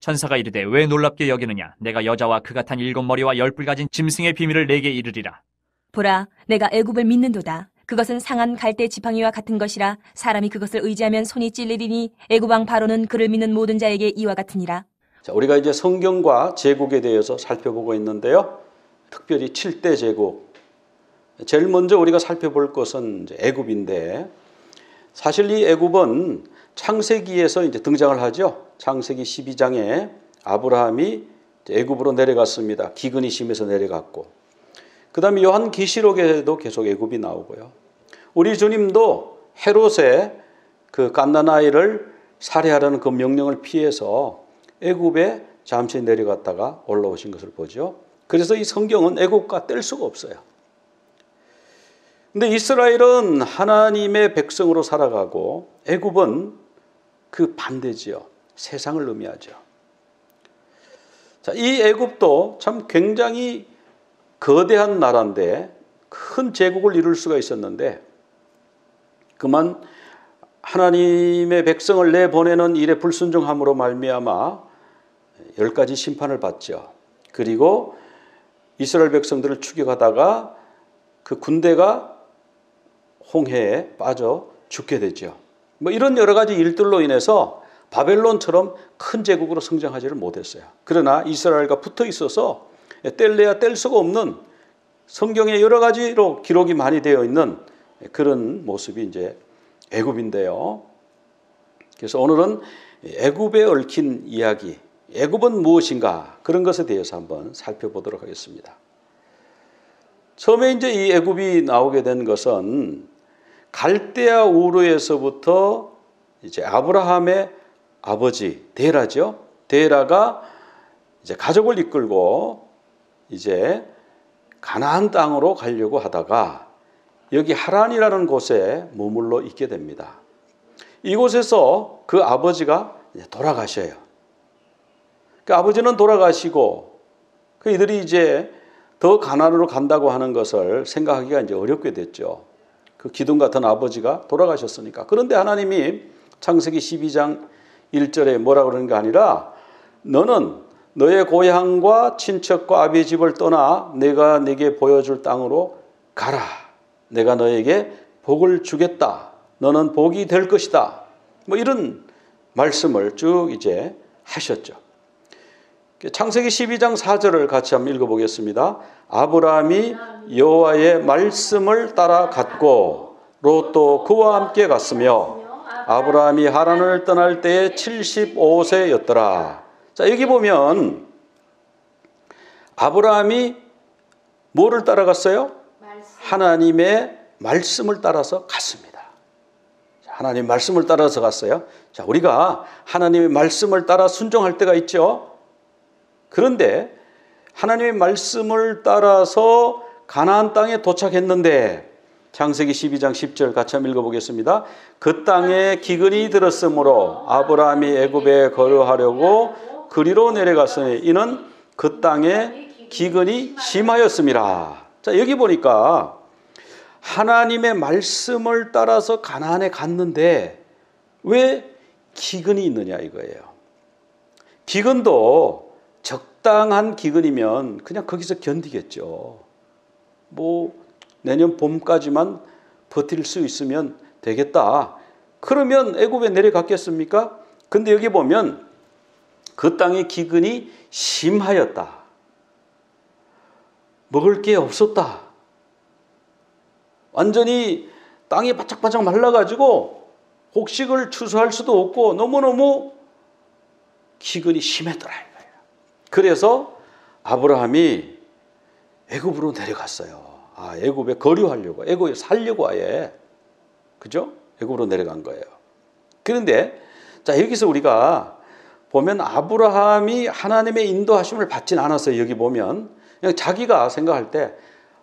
천사가 이르되 왜 놀랍게 여기느냐? 내가 여자와 그가 탄 7머리와 10뿔 가진 짐승의 비밀을 내게 이르리라. 보라, 내가 애굽을 믿는도다. 그것은 상한 갈대 지팡이와 같은 것이라 사람이 그것을 의지하면 손이 찔리리니 애굽 왕 바로는 그를 믿는 모든 자에게 이와 같으니라. 자, 우리가 이제 성경과 제국에 대해서 살펴보고 있는데요. 특별히 7대 제국. 제일 먼저 우리가 살펴볼 것은 이제 애굽인데, 사실 이 애굽은 창세기에서 이제 등장을 하죠. 창세기 12장에 아브라함이 애굽으로 내려갔습니다. 기근이 심해서 내려갔고, 그 다음에 요한계시록에도 계속 애굽이 나오고요. 우리 주님도 헤롯의 그 갓난아이를 살해하려는 그 명령을 피해서 애굽에 잠시 내려갔다가 올라오신 것을 보죠. 그래서 이 성경은 애굽과 뗄 수가 없어요. 근데 이스라엘은 하나님의 백성으로 살아가고 애굽은 그 반대지요. 세상을 의미하죠. 자, 이 애굽도 참 굉장히 거대한 나라인데 큰 제국을 이룰 수가 있었는데, 그만 하나님의 백성을 내보내는 일에 불순종함으로 말미암아 10가지 심판을 받죠. 그리고 이스라엘 백성들을 추격하다가 그 군대가 홍해에 빠져 죽게 되죠. 뭐 이런 여러 가지 일들로 인해서 바벨론처럼 큰 제국으로 성장하지를 못했어요. 그러나 이스라엘과 붙어 있어서 뗄래야 뗄 수가 없는, 성경에 여러 가지로 기록이 많이 되어 있는 그런 모습이 이제 애굽인데요. 그래서 오늘은 애굽에 얽힌 이야기, 애굽은 무엇인가, 그런 것에 대해서 한번 살펴보도록 하겠습니다. 처음에 이제 이 애굽이 나오게 된 것은 갈대아 우르에서부터 이제 아브라함의 아버지 데라죠. 데라가 이제 가족을 이끌고 이제 가나안 땅으로 가려고 하다가 여기 하란이라는 곳에 머물러 있게 됩니다. 이곳에서 그 아버지가 돌아가셔요. 그 아버지는 돌아가시고 그 이들이 이제 더 가나안으로 간다고 하는 것을 생각하기가 이제 어렵게 됐죠. 그 기둥 같은 아버지가 돌아가셨으니까. 그런데 하나님이 창세기 12장 1절에 뭐라고 그러는 게 아니라, 너는 너의 고향과 친척과 아비의 집을 떠나 내가 네게 보여줄 땅으로 가라. 내가 너에게 복을 주겠다. 너는 복이 될 것이다. 뭐 이런 말씀을 쭉 이제 하셨죠. 창세기 12장 4절을 같이 한번 읽어보겠습니다. 아브라함이 여호와의 말씀을 따라 갔고 롯도 그와 함께 갔으며 아브라함이 하란을 떠날 때에 75세였더라. 자, 여기 보면 아브라함이 뭐를 따라갔어요? 하나님의 말씀을 따라서 갔습니다. 하나님의 말씀을 따라서 갔어요. 자, 우리가 하나님의 말씀을 따라 순종할 때가 있죠. 그런데 하나님의 말씀을 따라서 가나안 땅에 도착했는데 창세기 12장 10절 같이 한번 읽어보겠습니다. 그 땅에 기근이 들었으므로 아브라함이 애굽에 거류하려고 그리로 내려갔으니 이는 그 땅에 기근이 심하였음이라. 자, 여기 보니까 하나님의 말씀을 따라서 가나안에 갔는데 왜 기근이 있느냐 이거예요. 기근도 적당한 기근이면 그냥 거기서 견디겠죠. 뭐 내년 봄까지만 버틸 수 있으면 되겠다. 그러면 애굽에 내려갔겠습니까? 근데 여기 보면 그 땅의 기근이 심하였다. 먹을 게 없었다. 완전히 땅이 바짝바짝 말라가지고 곡식을 추수할 수도 없고 너무너무 기근이 심했더라 이거예요. 그래서 아브라함이 애굽으로 내려갔어요. 애굽에 거류하려고, 애굽에 살려고 아예, 그죠? 애굽으로 내려간 거예요. 그런데 자, 여기서 우리가 보면 아브라함이 하나님의 인도하심을 받진 않았어요. 여기 보면 그냥 자기가 생각할 때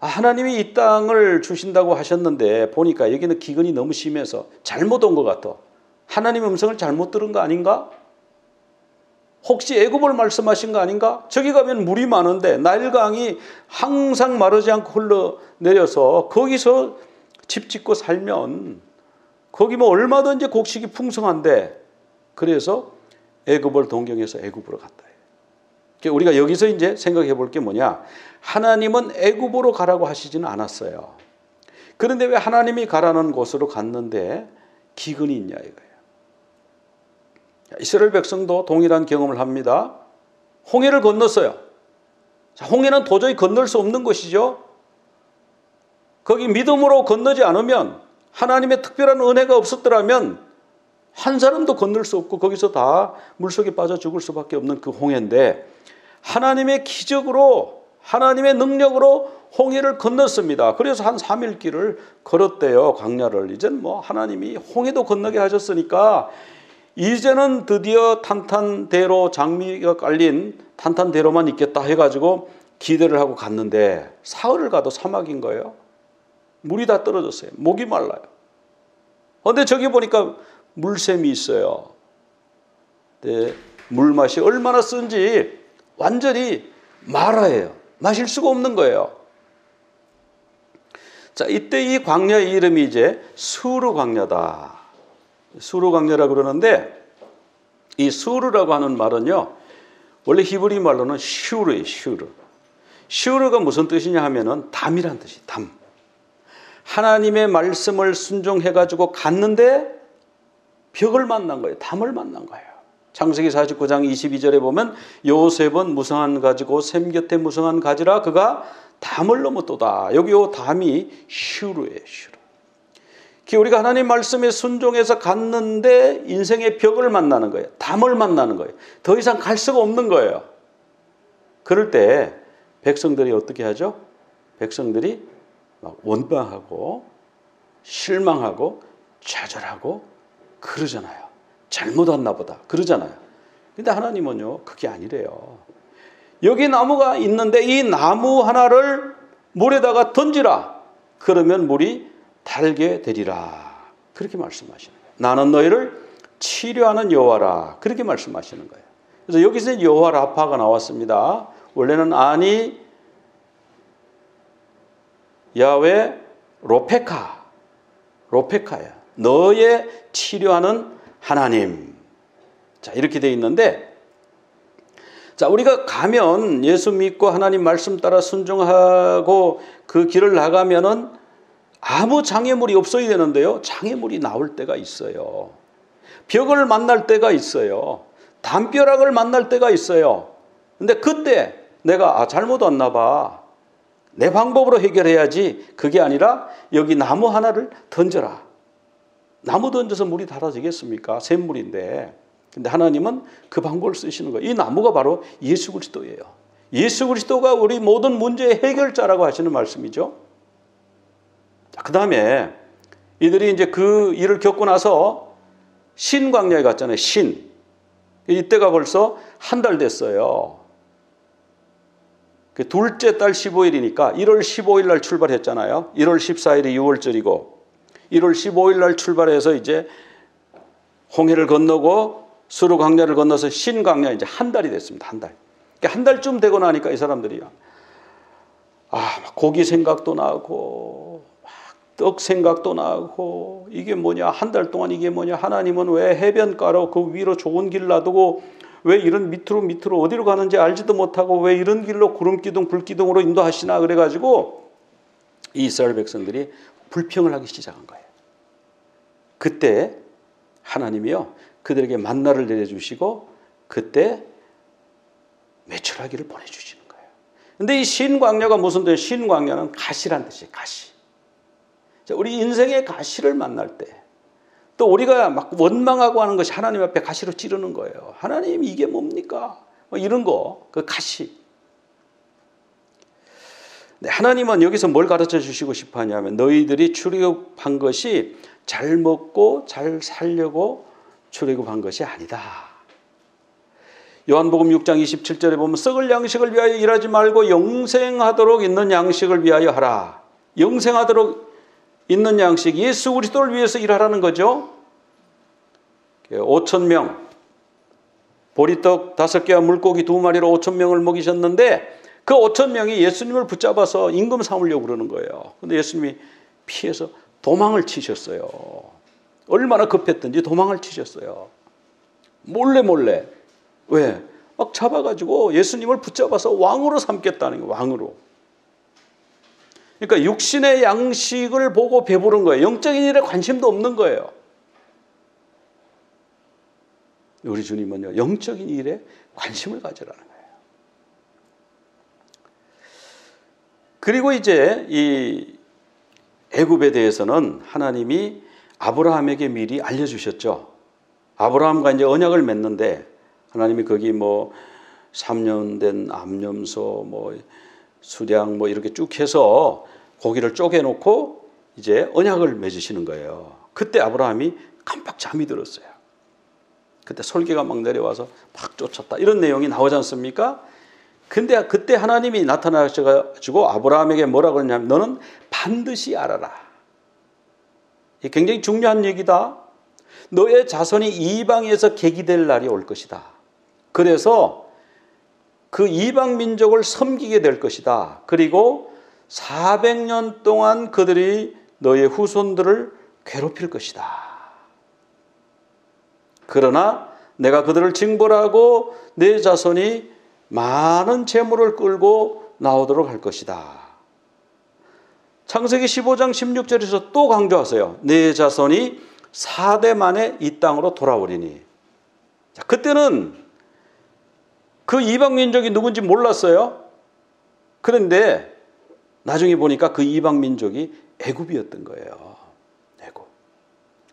하나님이 이 땅을 주신다고 하셨는데 보니까 여기는 기근이 너무 심해서 잘못 온 것 같아. 하나님의 음성을 잘못 들은 거 아닌가? 혹시 애굽을 말씀하신 거 아닌가? 저기 가면 물이 많은데 나일강이 항상 마르지 않고 흘러내려서 거기서 집 짓고 살면 거기 뭐 얼마든지 곡식이 풍성한데 그래서 애굽을 동경해서 애굽으로 갔다. 우리가 여기서 이제 생각해 볼 게 뭐냐? 하나님은 애굽으로 가라고 하시지는 않았어요. 그런데 왜 하나님이 가라는 곳으로 갔는데 기근이 있냐 이거예요. 이스라엘 백성도 동일한 경험을 합니다. 홍해를 건넜어요. 자, 홍해는 도저히 건널 수 없는 것이죠. 거기 믿음으로 건너지 않으면 하나님의 특별한 은혜가 없었더라면 한 사람도 건널 수 없고 거기서 다 물속에 빠져 죽을 수밖에 없는 그 홍해인데 하나님의 기적으로 하나님의 능력으로 홍해를 건넜습니다. 그래서 한 3일 길을 걸었대요. 광야를. 이제는 뭐 하나님이 홍해도 건너게 하셨으니까 이제는 드디어 탄탄대로 장미가 깔린 탄탄대로만 있겠다 해가지고 기대를 하고 갔는데 사흘을 가도 사막인 거예요. 물이 다 떨어졌어요. 목이 말라요. 그런데 저기 보니까 물샘이 있어요. 네, 물맛이 얼마나 쓴지 완전히 마라예요. 마실 수가 없는 거예요. 자, 이때 이 광야의 이름이 이제 수르 광야다. 수르 광야라 그러는데 이 수르라고 하는 말은요. 원래 히브리 말로는 슈르예요. 슈르. 슈르가 무슨 뜻이냐 하면은 담이란 뜻이 담. 하나님의 말씀을 순종해가지고 갔는데 벽을 만난 거예요. 담을 만난 거예요. 창세기 49장 22절에 보면 요셉은 무성한 가지고 샘 곁에 무성한 가지라 그가 담을 넘었도다. 여기 요 담이 슈르예요. 슈르. 우리가 하나님 말씀에 순종해서 갔는데 인생의 벽을 만나는 거예요. 담을 만나는 거예요. 더 이상 갈 수가 없는 거예요. 그럴 때 백성들이 어떻게 하죠? 백성들이 막 원망하고 실망하고 좌절하고 그러잖아요. 잘못 왔나 보다 그러잖아요. 근데 하나님은요 그게 아니래요. 여기 나무가 있는데 이 나무 하나를 물에다가 던지라. 그러면 물이 달게 되리라. 그렇게 말씀하시는 거예요. 나는 너희를 치료하는 여호와라. 그렇게 말씀하시는 거예요. 그래서 여기서 여호와 라파가 나왔습니다. 원래는 아니 야훼 로페카야. 너의 치료하는 하나님. 자, 이렇게 돼 있는데, 자, 우리가 가면 예수 믿고 하나님 말씀 따라 순종하고 그 길을 나가면은 아무 장애물이 없어야 되는데요. 장애물이 나올 때가 있어요. 벽을 만날 때가 있어요. 담벼락을 만날 때가 있어요. 근데 그때 내가 잘못 왔나 봐. 내 방법으로 해결해야지. 그게 아니라 여기 나무 하나를 던져라. 나무 던져서 물이 달아지겠습니까? 샘물인데. 근데 하나님은 그 방법을 쓰시는 거예요. 이 나무가 바로 예수 그리스도예요. 예수 그리스도가 우리 모든 문제의 해결자라고 하시는 말씀이죠. 그 다음에 이들이 이제 그 일을 겪고 나서 신광야에 갔잖아요. 이때가 벌써 한 달 됐어요. 둘째 달 15일이니까 1월 15일 날 출발했잖아요. 1월 14일이 6월절이고 1월 15일 날 출발해서 이제 홍해를 건너고 수르 광야를 건너서 신광야 이제 한 달이 됐습니다. 한 달. 한 달쯤 되고 나니까 이 사람들이요. 고기 생각도 나고 떡 생각도 나고 이게 뭐냐, 한 달 동안 이게 뭐냐, 하나님은 왜 해변가로 그 위로 좋은 길 놔두고 왜 이런 밑으로 어디로 가는지 알지도 못하고 왜 이런 길로 구름기둥 불기둥으로 인도하시나, 그래가지고 이 이스라엘 백성들이 불평을 하기 시작한 거예요. 그때 하나님이요 그들에게 만나를 내려주시고 그때 매출하기를 보내주시는 거예요. 근데 이 신광야가 무슨 뜻이에요? 신광야는 가시란 뜻이에요. 가시. 우리 인생의 가시를 만날 때 또 우리가 막 원망하고 하는 것이 하나님 앞에 가시로 찌르는 거예요. 하나님 이게 뭡니까? 이런 거, 그 가시. 네, 하나님은 여기서 뭘 가르쳐 주시고 싶어 하냐면 너희들이 출애굽한 것이 잘 먹고 잘 살려고 출애굽한 것이 아니다. 요한복음 6장 27절에 보면 썩을 양식을 위하여 일하지 말고 영생하도록 있는 양식을 위하여 하라. 영생하도록 있는 양식, 예수 그리스도를 위해서 일하라는 거죠. 5,000명, 보리떡 5개와 물고기 2마리로 5,000명을 먹이셨는데 그 5,000명이 예수님을 붙잡아서 임금 삼으려고 그러는 거예요. 근데 예수님이 피해서 도망을 치셨어요. 얼마나 급했든지 도망을 치셨어요. 몰래. 왜? 막 잡아가지고 예수님을 붙잡아서 왕으로 삼겠다는 거예요. 왕으로. 그러니까 육신의 양식을 보고 배부른 거예요. 영적인 일에 관심도 없는 거예요. 우리 주님은요, 영적인 일에 관심을 가지라는 거예요. 그리고 이제 이 애굽에 대해서는 하나님이 아브라함에게 미리 알려주셨죠. 아브라함과 이제 언약을 맺는데 하나님이 거기 뭐 3년 된 암염소, 뭐 수량 뭐 이렇게 쭉 해서 고기를 쪼개놓고 이제 언약을 맺으시는 거예요. 그때 아브라함이 깜빡 잠이 들었어요. 그때 솔개가 막 내려와서 막 쫓았다. 이런 내용이 나오지 않습니까? 근데 그때 하나님이 나타나셔가지고 아브라함에게 뭐라고 그러냐면 너는 반드시 알아라. 이게 굉장히 중요한 얘기다. 너의 자손이 이방에서 계기될 날이 올 것이다. 그래서 그 이방 민족을 섬기게 될 것이다. 그리고 400년 동안 그들이 너의 후손들을 괴롭힐 것이다. 그러나 내가 그들을 징벌하고 내 자손이 많은 재물을 끌고 나오도록 할 것이다. 창세기 15장 16절에서 또 강조하세요. 내 자손이 4대 만에 이 땅으로 돌아오리니. 자, 그때는 그 이방 민족이 누군지 몰랐어요. 그런데 나중에 보니까 그 이방 민족이 애굽이었던 거예요. 애굽.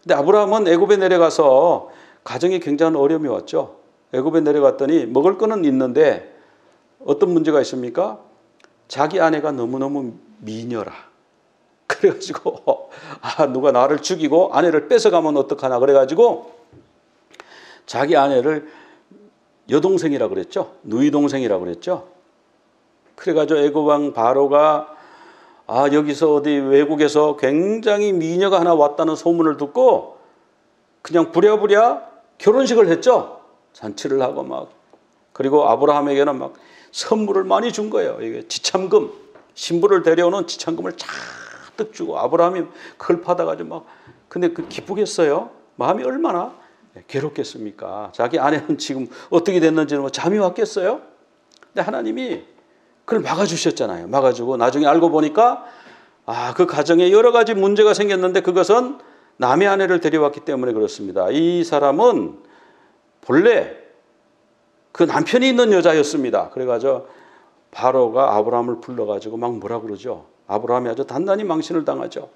근데 아브라함은 애굽에 내려가서 가정에 굉장한 어려움이 왔죠. 애굽에 내려갔더니 먹을 거는 있는데 어떤 문제가 있습니까? 자기 아내가 너무너무 미녀라. 그래가지고 누가 나를 죽이고 아내를 뺏어가면 어떡하나 그래가지고 자기 아내를 여동생이라 그랬죠. 누이동생이라 그랬죠. 그래가지고 애굽 왕 바로가 여기서 어디 외국에서 굉장히 미녀가 하나 왔다는 소문을 듣고 그냥 부랴부랴 결혼식을 했죠. 잔치를 하고 막. 그리고 아브라함에게는 막 선물을 많이 준 거예요. 이게 지참금, 신부를 데려오는 지참금을 잔뜩 주고 아브라함이 그걸 받아가지고 막. 근데 그 기쁘겠어요? 마음이 얼마나 괴롭겠습니까? 자기 아내는 지금 어떻게 됐는지는 뭐 잠이 왔겠어요? 근데 하나님이 그걸 막아주셨잖아요. 막아주고 나중에 알고 보니까 그 가정에 여러 가지 문제가 생겼는데 그것은 남의 아내를 데려왔기 때문에 그렇습니다. 이 사람은 본래 그 남편이 있는 여자였습니다. 그래가지고 바로가 아브라함을 불러가지고 막 뭐라 그러죠. 아브라함이 아주 단단히 망신을 당하죠.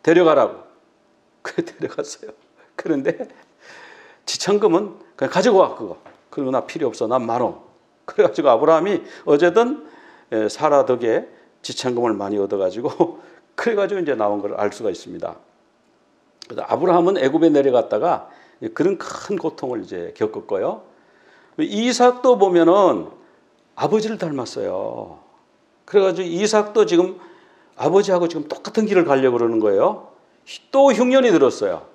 데려가라고. 그래 데려갔어요. 그런데 지참금은 그냥 가지고 와 그거. 그리고 나 필요 없어. 난 많어. 그래가지고 아브라함이 어쨌든 사라 덕에 지참금을 많이 얻어가지고 그래가지고 이제 나온 걸 알 수가 있습니다. 그래서 아브라함은 애굽에 내려갔다가 그런 큰 고통을 이제 겪었고요. 이삭도 보면은 아버지를 닮았어요. 그래가지고 이삭도 지금 아버지하고 지금 똑같은 길을 가려고 그러는 거예요. 또 흉년이 들었어요.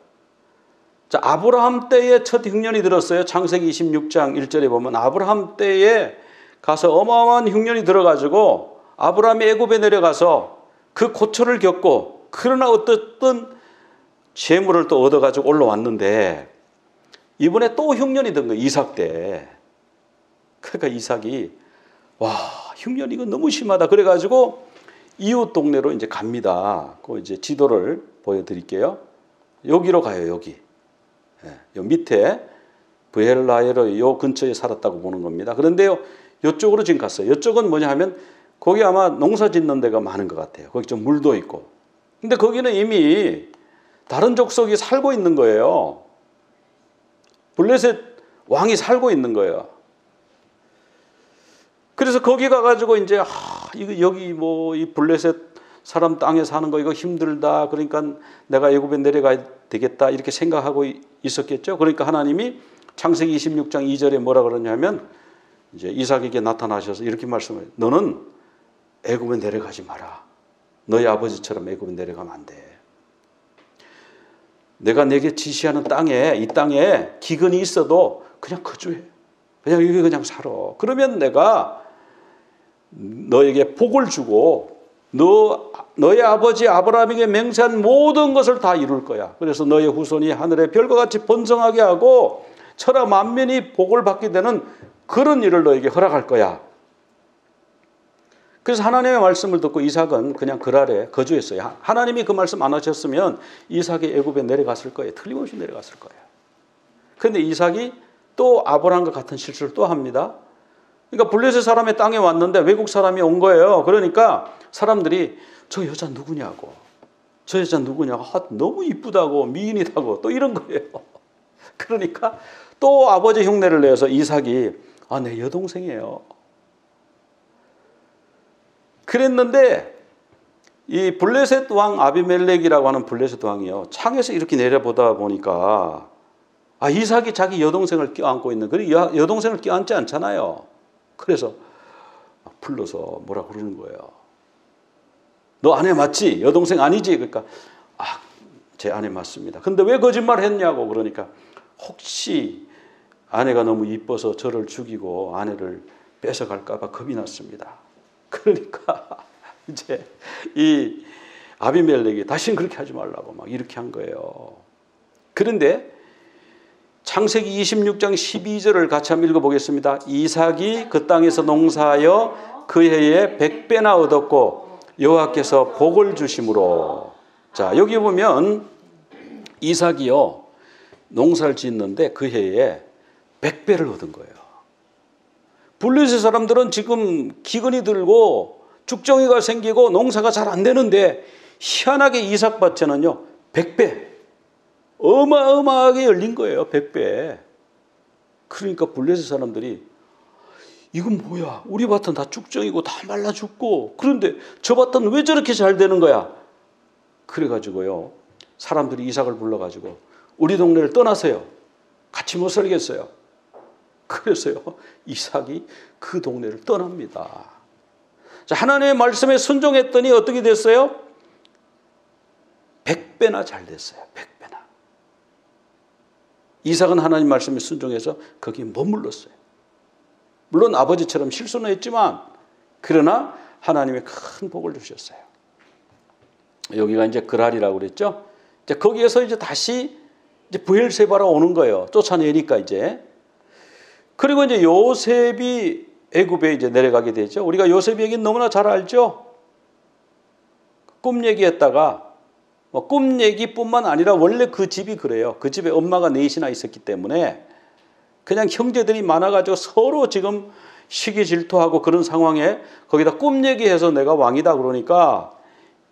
자, 아브라함 때에 첫 흉년이 들었어요. 창세기 26장 1절에 보면 아브라함 때에 가서 어마어마한 흉년이 들어가지고 아브라함이 애굽에 내려가서 그 고초를 겪고 그러나 어떻든 재물을 또 얻어가지고 올라왔는데 이번에 또 흉년이 든 거예요. 이삭 때. 그러니까 이삭이 와 흉년이 이거 너무 심하다. 그래가지고 이웃 동네로 이제 갑니다. 그 이제 지도를 보여드릴게요. 여기로 가요. 여기. 요 밑에 브헬라헬의 요 근처에 살았다고 보는 겁니다. 그런데요, 이쪽으로 지금 갔어요. 이쪽은 뭐냐 하면 거기 아마 농사 짓는 데가 많은 것 같아요. 거기 좀 물도 있고. 근데 거기는 이미 다른 족속이 살고 있는 거예요. 블레셋 왕이 살고 있는 거예요. 그래서 거기 가가지고 이제 이거 여기 뭐 이 블레셋 사람 땅에 사는 거 이거 힘들다. 그러니까 내가 애굽에 내려가야 되겠다 이렇게 생각하고 있었겠죠. 그러니까 하나님이 창세기 26장 2절에 뭐라 그러냐면 이제 이삭에게 나타나셔서 이렇게 말씀해요. 너는 애굽에 내려가지 마라. 너희 아버지처럼 애굽에 내려가면 안 돼. 내가 내게 지시하는 땅에 이 땅에 기근이 있어도 그냥 거주해. 그냥 여기 그냥 살아. 그러면 내가 너에게 복을 주고 너의 아버지 아브라함에게 맹세한 모든 것을 다 이룰 거야. 그래서 너의 후손이 하늘의 별과 같이 번성하게 하고 천하 만민이 복을 받게 되는 그런 일을 너에게 허락할 거야. 그래서 하나님의 말씀을 듣고 이삭은 그냥 그 아래 거주했어요. 하나님이 그 말씀 안 하셨으면 이삭이 애굽에 내려갔을 거예요. 틀림없이 내려갔을 거예요. 그런데 이삭이 또 아브라함과 같은 실수를 또 합니다. 그러니까 블레셋 사람의 땅에 왔는데 외국 사람이 온 거예요. 그러니까 사람들이 저 여자 누구냐고. 저 여자 누구냐고. 너무 이쁘다고 미인이다고 또 이런 거예요. 그러니까 또 아버지 흉내를 내서 이삭이 내 여동생이에요. 그랬는데 이 블레셋 왕 아비멜렉이라고 하는 블레셋 왕이요. 창에서 이렇게 내려보다 보니까 이삭이 자기 여동생을 껴안고 있는 그리고 여동생을 껴안지 않잖아요. 그래서 불러서 뭐라 그러는 거예요. 너 아내 맞지? 여동생 아니지? 그러니까 제 아내 맞습니다. 근데 왜 거짓말 했냐고 그러니까 혹시 아내가 너무 이뻐서 저를 죽이고 아내를 뺏어갈까 봐 겁이 났습니다. 그러니까 이제 이 아비멜렉이 다시는 그렇게 하지 말라고 막 이렇게 한 거예요. 그런데 창세기 26장 12절을 같이 한번 읽어보겠습니다. 이삭이 그 땅에서 농사하여 그 해에 100배나 얻었고 여호와께서 복을 주심으로. 자, 여기 보면 이삭이요 농사를 짓는데 그 해에 100배를 얻은 거예요. 블레셋 사람들은 지금 기근이 들고 죽정이가 생기고 농사가 잘 안 되는데 희한하게 이삭 밭에는요 100배 어마어마하게 열린 거예요. 100배. 그러니까 블레셋 사람들이 이건 뭐야? 우리 밭은 다 죽정이고 다 말라 죽고 그런데 저 밭은 왜 저렇게 잘 되는 거야? 그래가지고요 사람들이 이삭을 불러가지고 우리 동네를 떠나세요. 같이 못 살겠어요. 그래서요 이삭이 그 동네를 떠납니다. 자, 하나님의 말씀에 순종했더니 어떻게 됐어요? 100배나 잘 됐어요. 100배나. 이삭은 하나님 말씀에 순종해서 거기에 머물렀어요. 물론 아버지처럼 실수는 했지만 그러나 하나님의 큰 복을 주셨어요. 여기가 이제 그랄이라고 그랬죠. 이제 거기에서 이제 다시 이제 브엘세바로 오는 거예요. 쫓아내니까 이제. 그리고 이제 요셉이 애굽에 이제 내려가게 되죠. 우리가 요셉 얘기는 너무나 잘 알죠. 꿈 얘기했다가 꿈 얘기뿐만 아니라 원래 그 집이 그래요. 그 집에 엄마가 넷이나 있었기 때문에 그냥 형제들이 많아가지고 서로 지금 시기 질투하고 그런 상황에 거기다 꿈 얘기해서 내가 왕이다 그러니까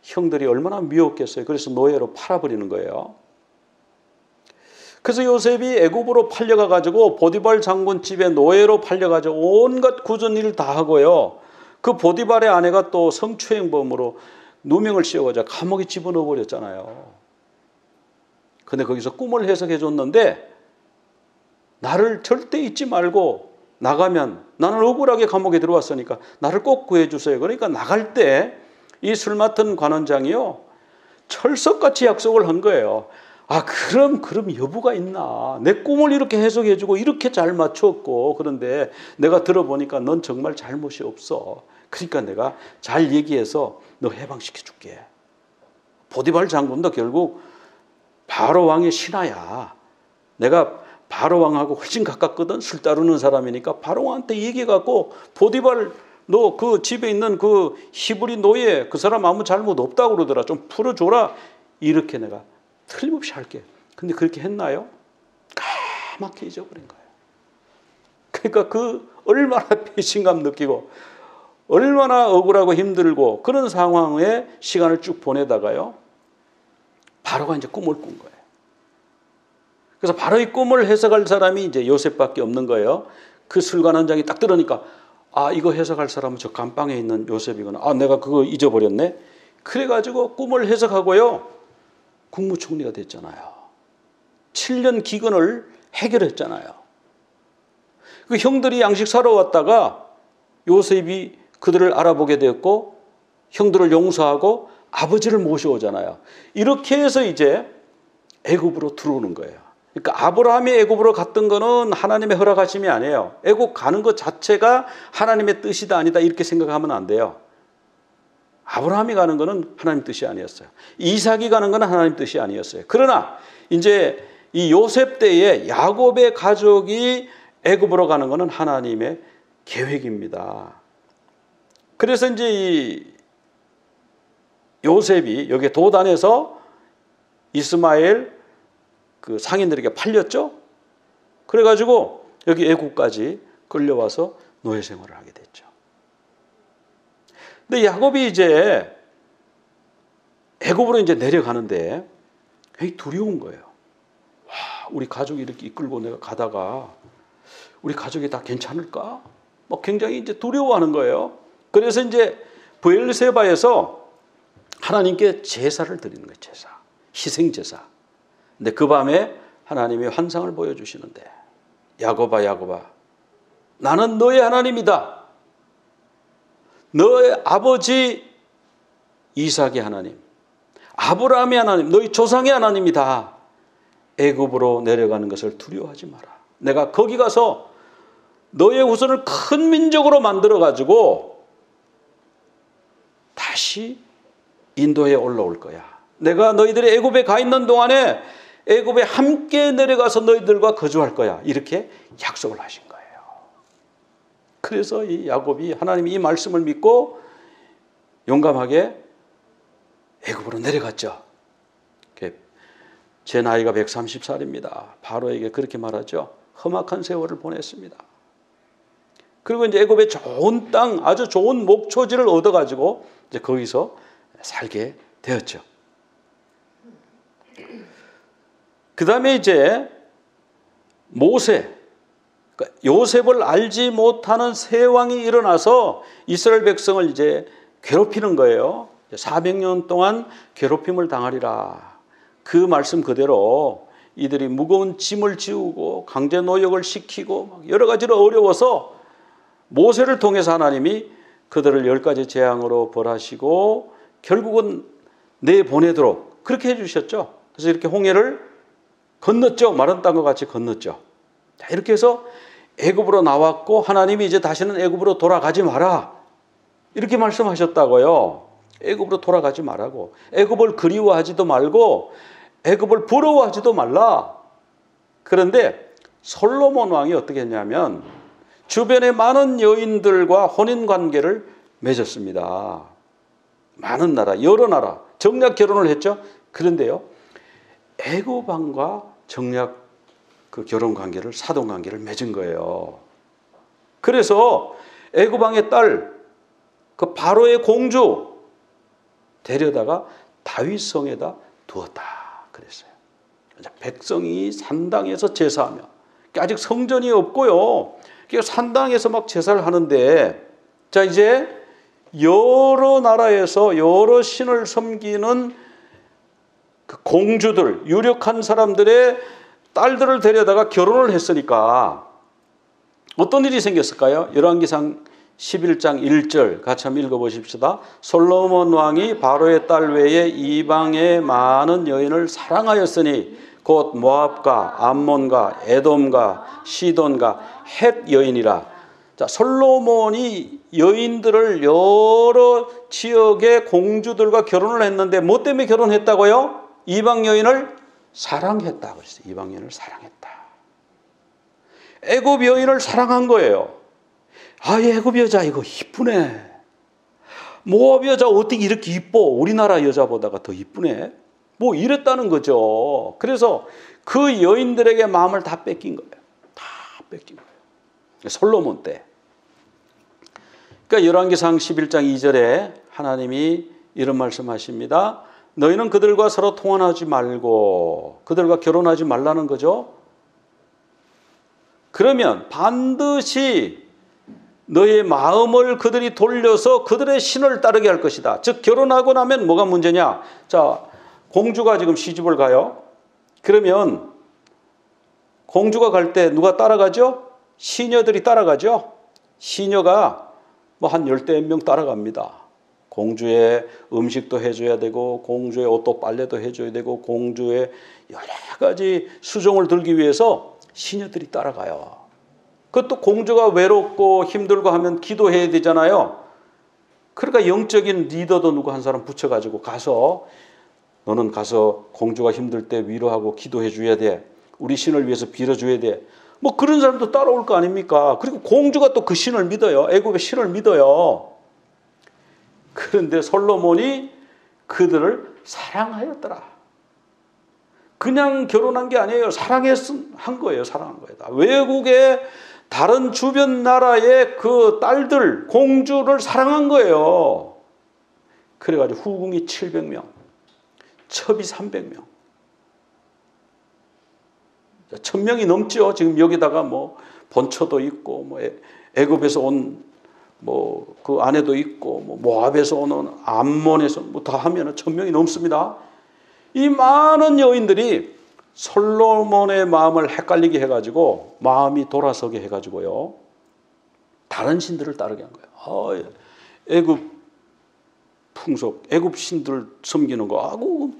형들이 얼마나 미웠겠어요. 그래서 노예로 팔아버리는 거예요. 그래서 요셉이 애굽으로 팔려가 가지고 보디발 장군 집에 노예로 팔려 가지고 온갖 굳은 일을 다 하고요. 그 보디발의 아내가 또 성추행범으로 누명을 씌워가지고 감옥에 집어넣어 버렸잖아요. 근데 거기서 꿈을 해석해 줬는데 나를 절대 잊지 말고 나가면 나는 억울하게 감옥에 들어왔으니까 나를 꼭 구해주세요. 그러니까 나갈 때 이 술 맡은 관원장이요 철석같이 약속을 한 거예요. 아 그럼 여부가 있나. 내 꿈을 이렇게 해석해 주고 이렇게 잘 맞췄고 그런데 내가 들어보니까 넌 정말 잘못이 없어. 그러니까 내가 잘 얘기해서 너 해방시켜 줄게. 보디발 장군도 결국 바로 왕의 신하야. 내가 바로 왕하고 훨씬 가깝거든. 술 따르는 사람이니까 바로 왕한테 얘기해갖고 보디발 너 그 집에 있는 그 히브리 노예 그 사람 아무 잘못 없다고 그러더라. 좀 풀어줘라. 이렇게 내가 틀림없이 할게. 근데 그렇게 했나요? 까맣게 잊어버린 거예요. 그러니까 그 얼마나 배신감 느끼고 얼마나 억울하고 힘들고 그런 상황에 시간을 쭉 보내다가요. 바로가 이제 꿈을 꾼 거예요. 그래서 바로 이 꿈을 해석할 사람이 이제 요셉밖에 없는 거예요. 그 술관원장이 딱 들으니까 아 이거 해석할 사람은 저 감방에 있는 요셉이구나. 아 내가 그거 잊어버렸네. 그래가지고 꿈을 해석하고요. 국무총리가 됐잖아요. 7년 기근을 해결했잖아요. 그 형들이 양식 사러 왔다가 요셉이 그들을 알아보게 되었고 형들을 용서하고 아버지를 모셔오잖아요. 이렇게 해서 이제 애굽으로 들어오는 거예요. 그러니까 아브라함이 애굽으로 갔던 거는 하나님의 허락하심이 아니에요. 애굽 가는 것 자체가 하나님의 뜻이다 아니다 이렇게 생각하면 안 돼요. 아브라함이 가는 거는 하나님 뜻이 아니었어요. 이삭이 가는 거는 하나님 뜻이 아니었어요. 그러나 이제 이 요셉 때에 야곱의 가족이 애굽으로 가는 거는 하나님의 계획입니다. 그래서 이제 이 요셉이 여기 도단에서 이스마엘 그 상인들에게 팔렸죠. 그래가지고 여기 애굽까지 끌려와서 노예 생활을 하게 됐죠. 근데 야곱이 이제 애굽으로 이제 내려가는데 굉장히 두려운 거예요. 와, 우리 가족이 이렇게 이끌고 내가 가다가 우리 가족이 다 괜찮을까? 뭐 굉장히 이제 두려워하는 거예요. 그래서 이제 브엘세바에서 하나님께 제사를 드리는 거예요. 제사. 희생 제사. 근데 그 밤에 하나님이 환상을 보여주시는데 야곱아 야곱아 나는 너의 하나님이다. 너의 아버지 이삭의 하나님, 아브라함의 하나님, 너희 조상의 하나님이다. 애굽으로 내려가는 것을 두려워하지 마라. 내가 거기 가서 너의 후손을 큰 민족으로 만들어가지고 다시 인도에 올라올 거야. 내가 너희들이 애굽에 가 있는 동안에 애굽에 함께 내려가서 너희들과 거주할 거야. 이렇게 약속을 하신 거예요. 그래서 이 야곱이 하나님이 이 말씀을 믿고 용감하게 애굽으로 내려갔죠. 제 나이가 130살입니다. 바로에게 그렇게 말하죠. 험악한 세월을 보냈습니다. 그리고 이제 애굽의 좋은 땅, 아주 좋은 목초지를 얻어가지고 이제 거기서 살게 되었죠. 그 다음에 이제 모세, 그러니까 요셉을 알지 못하는 새 왕이 일어나서 이스라엘 백성을 이제 괴롭히는 거예요. 400년 동안 괴롭힘을 당하리라. 그 말씀 그대로 이들이 무거운 짐을 지우고 강제 노역을 시키고 여러 가지로 어려워서 모세를 통해서 하나님이 그들을 10가지 재앙으로 벌하시고 결국은 내보내도록 그렇게 해주셨죠. 그래서 이렇게 홍해를 건넜죠. 마른 땅과 같이 건넜죠. 자, 이렇게 해서 애굽으로 나왔고 하나님이 이제 다시는 애굽으로 돌아가지 마라. 이렇게 말씀하셨다고요. 애굽으로 돌아가지 말라고. 애굽을 그리워하지도 말고 애굽을 부러워하지도 말라. 그런데 솔로몬 왕이 어떻게 했냐면 주변의 많은 여인들과 혼인관계를 맺었습니다. 많은 나라, 여러 나라 정략 결혼을 했죠. 그런데요. 애굽 왕과 정략 그 결혼 관계를 사돈 관계를 맺은 거예요. 그래서 애굽 왕의 딸 그 바로의 공주 데려다가 다윗 성에다 두었다 그랬어요. 백성이 산당에서 제사하며, 아직 성전이 없고요. 산당에서 막 제사를 하는데, 자, 이제 여러 나라에서 여러 신을 섬기는 그 공주들, 유력한 사람들의 딸들을 데려다가 결혼을 했으니까 어떤 일이 생겼을까요? 열왕기상 11장 1절 같이 한번 읽어보십시다. 솔로몬 왕이 바로의 딸 외에 이방의 많은 여인을 사랑하였으니 곧 모압과 암몬과 에돔과 시돈과 헷 여인이라. 자, 솔로몬이 여인들을 여러 지역의 공주들과 결혼을 했는데 뭐 때문에 결혼했다고요? 이방 여인을 사랑했다고 했어요. 이방 여인을 사랑했다. 애굽 여인을 사랑한 거예요. 아, 애굽 여자 이거 이쁘네. 모압 여자 어떻게 이렇게 이뻐? 우리나라 여자보다가 더 이쁘네. 뭐 이랬다는 거죠. 그래서 그 여인들에게 마음을 다 뺏긴 거예요. 다 뺏긴 거예요. 솔로몬 때. 그러니까 열왕기상 11장 2절에 하나님이 이런 말씀하십니다. 너희는 그들과 서로 통혼하지 말고 그들과 결혼하지 말라는 거죠. 그러면 반드시 너의 마음을 그들이 돌려서 그들의 신을 따르게 할 것이다. 즉 결혼하고 나면 뭐가 문제냐? 자, 공주가 지금 시집을 가요. 그러면 공주가 갈 때 누가 따라가죠? 시녀들이 따라가죠. 시녀가 뭐 한 10명 따라갑니다. 공주의 음식도 해줘야 되고 공주의 옷도 빨래도 해줘야 되고 공주의 여러 가지 수종을 들기 위해서 시녀들이 따라가요. 그것도 공주가 외롭고 힘들고 하면 기도해야 되잖아요. 그러니까 영적인 리더도 누구 한 사람 붙여가지고 가서 너는 가서 공주가 힘들 때 위로하고 기도해 줘야 돼. 우리 신을 위해서 빌어줘야 돼. 뭐 그런 사람도 따라올 거 아닙니까? 그리고 공주가 또 그 신을 믿어요. 애굽의 신을 믿어요. 그런데 솔로몬이 그들을 사랑하였더라. 그냥 결혼한 게 아니에요. 한 거예요. 사랑한 거예요. 외국의 다른 주변 나라의 그 딸들, 공주를 사랑한 거예요. 그래가지고 후궁이 700명, 첩이 300명. 1000명이 넘죠. 지금 여기다가 뭐 본처도 있고, 뭐 애굽에서 온 뭐 그 아내도 있고, 뭐 모압에서 오는 암몬에서 뭐 다 하면은 1000명이 넘습니다. 이 많은 여인들이 솔로몬의 마음을 헷갈리게 해가지고 마음이 돌아서게 해가지고요. 다른 신들을 따르게 한 거예요. 애굽 풍속, 애굽 신들 섬기는 거, 아고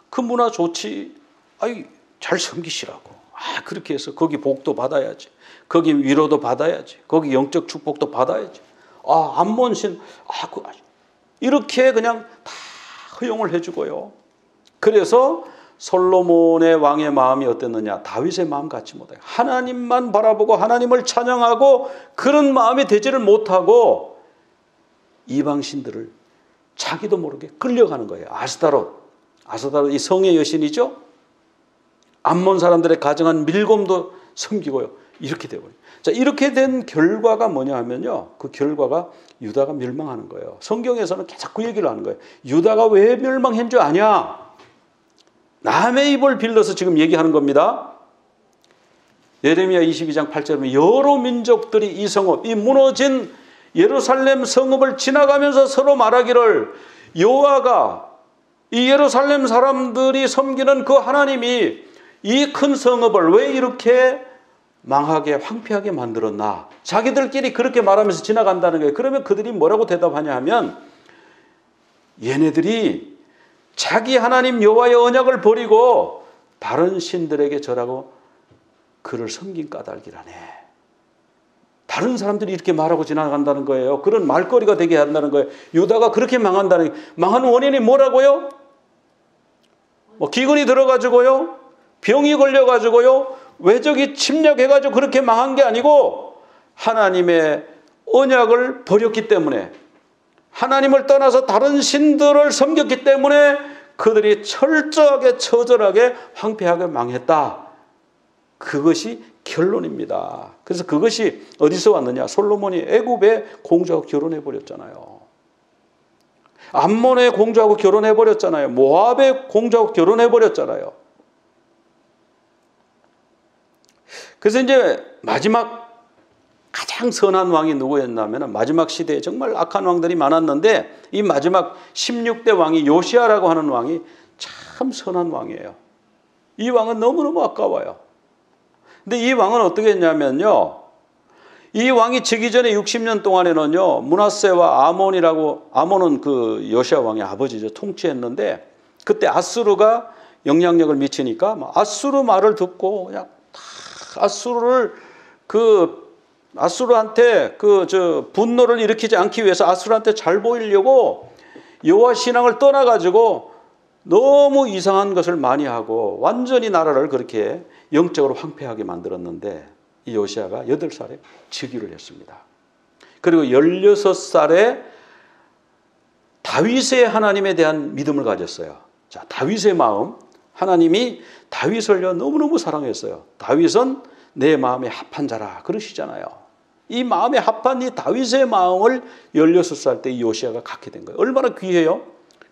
그 문화 좋지. 아이 잘 섬기시라고. 그렇게 해서 거기 복도 받아야지. 거기 위로도 받아야지. 거기 영적 축복도 받아야지. 암몬신, 이렇게 그냥 다 허용을 해주고요. 그래서 솔로몬의 왕의 마음이 어땠느냐? 다윗의 마음 같지 못해요. 하나님만 바라보고 하나님을 찬양하고 그런 마음이 되지를 못하고 이방신들을 자기도 모르게 끌려가는 거예요. 아스타롯 이 성의 여신이죠. 암몬 사람들의 가정한 밀곰도 섬기고요. 이렇게 되고요. 자, 이렇게 된 결과가 뭐냐 하면요. 그 결과가 유다가 멸망하는 거예요. 성경에서는 계속 그 얘기를 하는 거예요. 유다가 왜 멸망한 줄 아냐? 남의 입을 빌려서 지금 얘기하는 겁니다. 예레미야 22장 8절에 여러 민족들이 이 성읍, 이 무너진 예루살렘 성읍을 지나가면서 서로 말하기를 여호와가 이 예루살렘 사람들이 섬기는 그 하나님이 이 큰 성읍을 왜 이렇게 망하게 황폐하게 만들었나? 자기들끼리 그렇게 말하면서 지나간다는 거예요. 그러면 그들이 뭐라고 대답하냐 하면 얘네들이 자기 하나님 여호와의 언약을 버리고 다른 신들에게 절하고 그를 섬긴 까닭이라네. 다른 사람들이 이렇게 말하고 지나간다는 거예요. 그런 말거리가 되게 한다는 거예요. 유다가 그렇게 망한다는 거예요. 망한 원인이 뭐라고요? 뭐 기근이 들어가지고요. 병이 걸려가지고요. 외적이 침략해가지고 그렇게 망한 게 아니고 하나님의 언약을 버렸기 때문에 하나님을 떠나서 다른 신들을 섬겼기 때문에 그들이 철저하게 처절하게 황폐하게 망했다. 그것이 결론입니다. 그래서 그것이 어디서 왔느냐? 솔로몬이 애굽의 공주하고 결혼해 버렸잖아요. 암몬의 공주하고 결혼해 버렸잖아요. 모압의 공주하고 결혼해 버렸잖아요. 그래서 이제 마지막 가장 선한 왕이 누구였냐면 마지막 시대에 정말 악한 왕들이 많았는데 이 마지막 16대 왕이 요시야라고 하는 왕이 참 선한 왕이에요. 이 왕은 너무너무 아까워요. 근데 이 왕은 어떻게 했냐면요. 이 왕이 지기 전에 60년 동안에는요. 므낫세와 아몬은 그 요시야 왕의 아버지죠. 통치했는데 그때 아수르가 영향력을 미치니까 아수르 말을 듣고 그냥 다 아수르한테 분노를 일으키지 않기 위해서 아수르한테 잘 보이려고 여호와 신앙을 떠나가지고 너무 이상한 것을 많이 하고 완전히 나라를 그렇게 영적으로 황폐하게 만들었는데 이 요시야가 8살에 즉위를 했습니다. 그리고 16살에 다윗의 하나님에 대한 믿음을 가졌어요. 자, 다윗의 마음, 하나님이 다윗을요 너무너무 사랑했어요. 다윗은 내 마음에 합한 자라 그러시잖아요. 이 마음에 합한 이 다윗의 마음을 16살 때 이 요시야가 갖게 된 거예요. 얼마나 귀해요.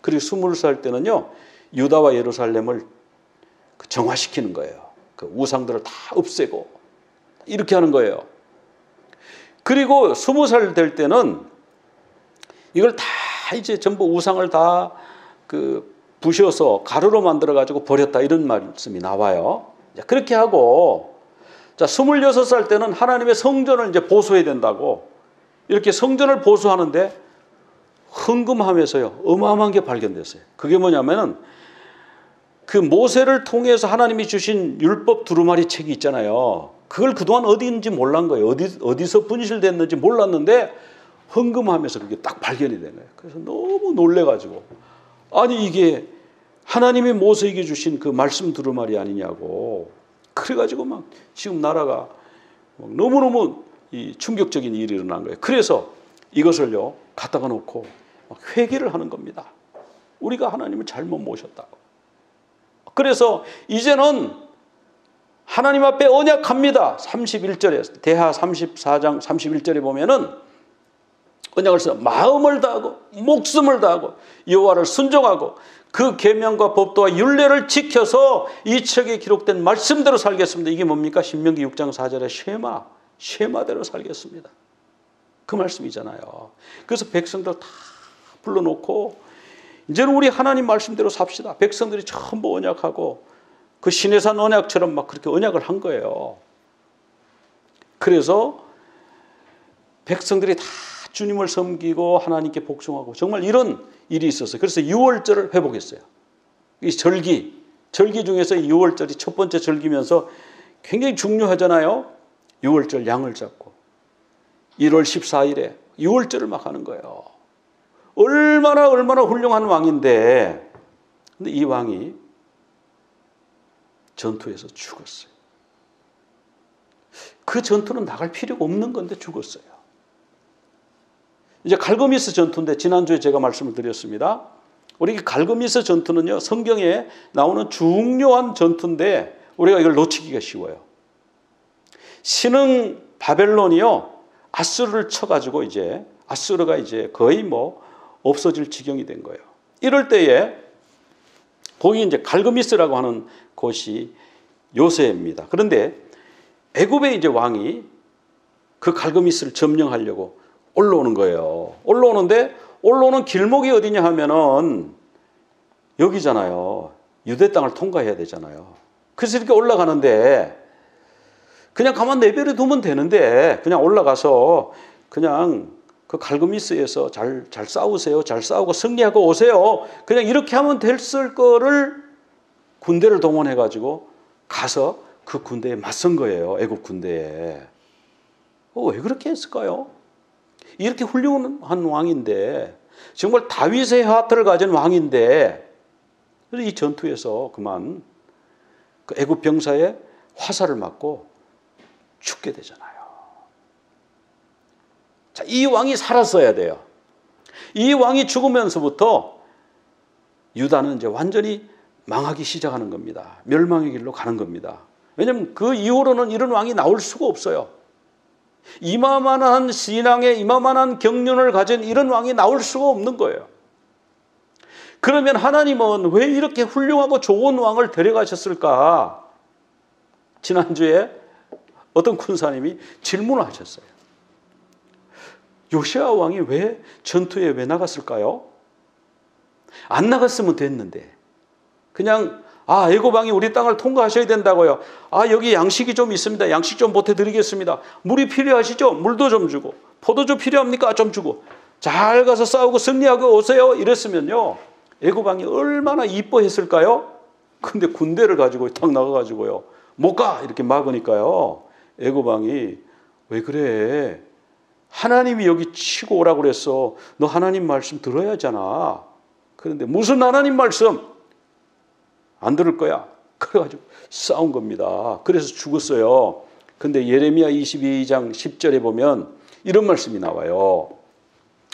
그리고 20살 때는요 유다와 예루살렘을 정화시키는 거예요. 그 우상들을 다 없애고 이렇게 하는 거예요. 그리고 20살 될 때는 이걸 다 이제 전부 우상을 다 부셔서 가루로 만들어 가지고 버렸다 이런 말씀이 나와요. 그렇게 하고 자 26살 때는 하나님의 성전을 이제 보수해야 된다고 이렇게 성전을 보수하는데 헌금하면서요 어마어마한 게 발견됐어요. 그게 뭐냐면은 그 모세를 통해서 하나님이 주신 율법 두루마리 책이 있잖아요. 그걸 그동안 어디 있는지 몰란 거예요. 어디서 분실됐는지 몰랐는데 헌금하면서 그게 딱 발견이 된 거예요. 그래서 너무 놀래가지고 아니 이게 하나님이 모세에게 주신 그 말씀 두루마리 아니냐고 그래가지고 막 지금 나라가 너무너무 이 충격적인 일이 일어난 거예요. 그래서 이것을요 갖다가 놓고 막 회개를 하는 겁니다. 우리가 하나님을 잘못 모셨다고. 그래서 이제는 하나님 앞에 언약합니다. 31절에 대하 34장 31절에 보면은 언약을 써 마음을 다하고 목숨을 다하고 여호와를 순종하고 그 계명과 법도와 율례를 지켜서 이 책에 기록된 말씀대로 살겠습니다. 이게 뭡니까? 신명기 6장 4절에 쉐마대로 살겠습니다. 그 말씀이잖아요. 그래서 백성들 다 불러놓고 이제는 우리 하나님 말씀대로 삽시다. 백성들이 전부 언약하고 그 시내산 언약처럼 막 그렇게 언약을 한 거예요. 그래서 백성들이 다 주님을 섬기고 하나님께 복종하고 정말 이런 일이 있었어요. 그래서 6월절을 회복했어요. 이 절기 중에서 6월절이 첫 번째 절기면서 굉장히 중요하잖아요. 6월절 양을 잡고 1월 14일에 6월절을 막 하는 거예요. 얼마나 훌륭한 왕인데 근데 이 왕이 전투에서 죽었어요. 그 전투는 나갈 필요가 없는 건데 죽었어요. 이제 갈그미스 전투인데 지난주에 제가 말씀을 드렸습니다. 우리 갈그미스 전투는요 성경에 나오는 중요한 전투인데 우리가 이걸 놓치기가 쉬워요. 신흥 바벨론이요 아수르를 쳐가지고 이제 아수르가 이제 거의 없어질 지경이 된 거예요. 이럴 때에 거기 이제 갈그미스라고 하는 곳이 요새입니다. 그런데 애굽의 이제 왕이 그 갈그미스를 점령하려고 올라오는 거예요. 올라오는 길목이 어디냐 하면은 여기잖아요. 유대 땅을 통과해야 되잖아요. 그래서 이렇게 올라가는데 그냥 가만 내버려 두면 되는데 그냥 올라가서 그냥 그 갈그미스에서 잘 싸우세요. 잘 싸우고 승리하고 오세요. 그냥 이렇게 하면 됐을 거를 군대를 동원해가지고 가서 그 군대에 맞선 거예요. 애국 군대에. 왜 그렇게 했을까요? 이렇게 훌륭한 왕인데 정말 다윗의 하트를 가진 왕인데 그래서 이 전투에서 그만 그 애국 병사의 화살을 맞고 죽게 되잖아요. 자, 이 왕이 살았어야 돼요. 이 왕이 죽으면서부터 유다는 이제 완전히 망하기 시작하는 겁니다. 멸망의 길로 가는 겁니다. 왜냐하면 그 이후로는 이런 왕이 나올 수가 없어요. 이마만한 신앙에 이마만한 경륜을 가진 이런 왕이 나올 수가 없는 거예요. 그러면 하나님은 왜 이렇게 훌륭하고 좋은 왕을 데려가셨을까? 지난주에 어떤 군사님이 질문을 하셨어요. 요시야 왕이 왜 전투에 왜 나갔을까요? 안 나갔으면 됐는데 그냥 애굽 왕이 우리 땅을 통과하셔야 된다고요. 여기 양식이 좀 있습니다. 양식 좀 보태드리겠습니다. 물이 필요하시죠? 물도 좀 주고. 포도주 필요합니까? 좀 주고. 잘 가서 싸우고 승리하고 오세요. 이랬으면요, 애굽 왕이 얼마나 이뻐했을까요? 근데 군대를 가지고 딱 나가가지고요, 못 가! 이렇게 막으니까요, 애굽 왕이 왜 그래? 하나님이 여기 치고 오라고 그랬어. 너 하나님 말씀 들어야 하잖아. 그런데 무슨 하나님 말씀? 안 들을 거야. 그래가지고 싸운 겁니다. 그래서 죽었어요. 근데 예레미야 22장 10절에 보면 이런 말씀이 나와요.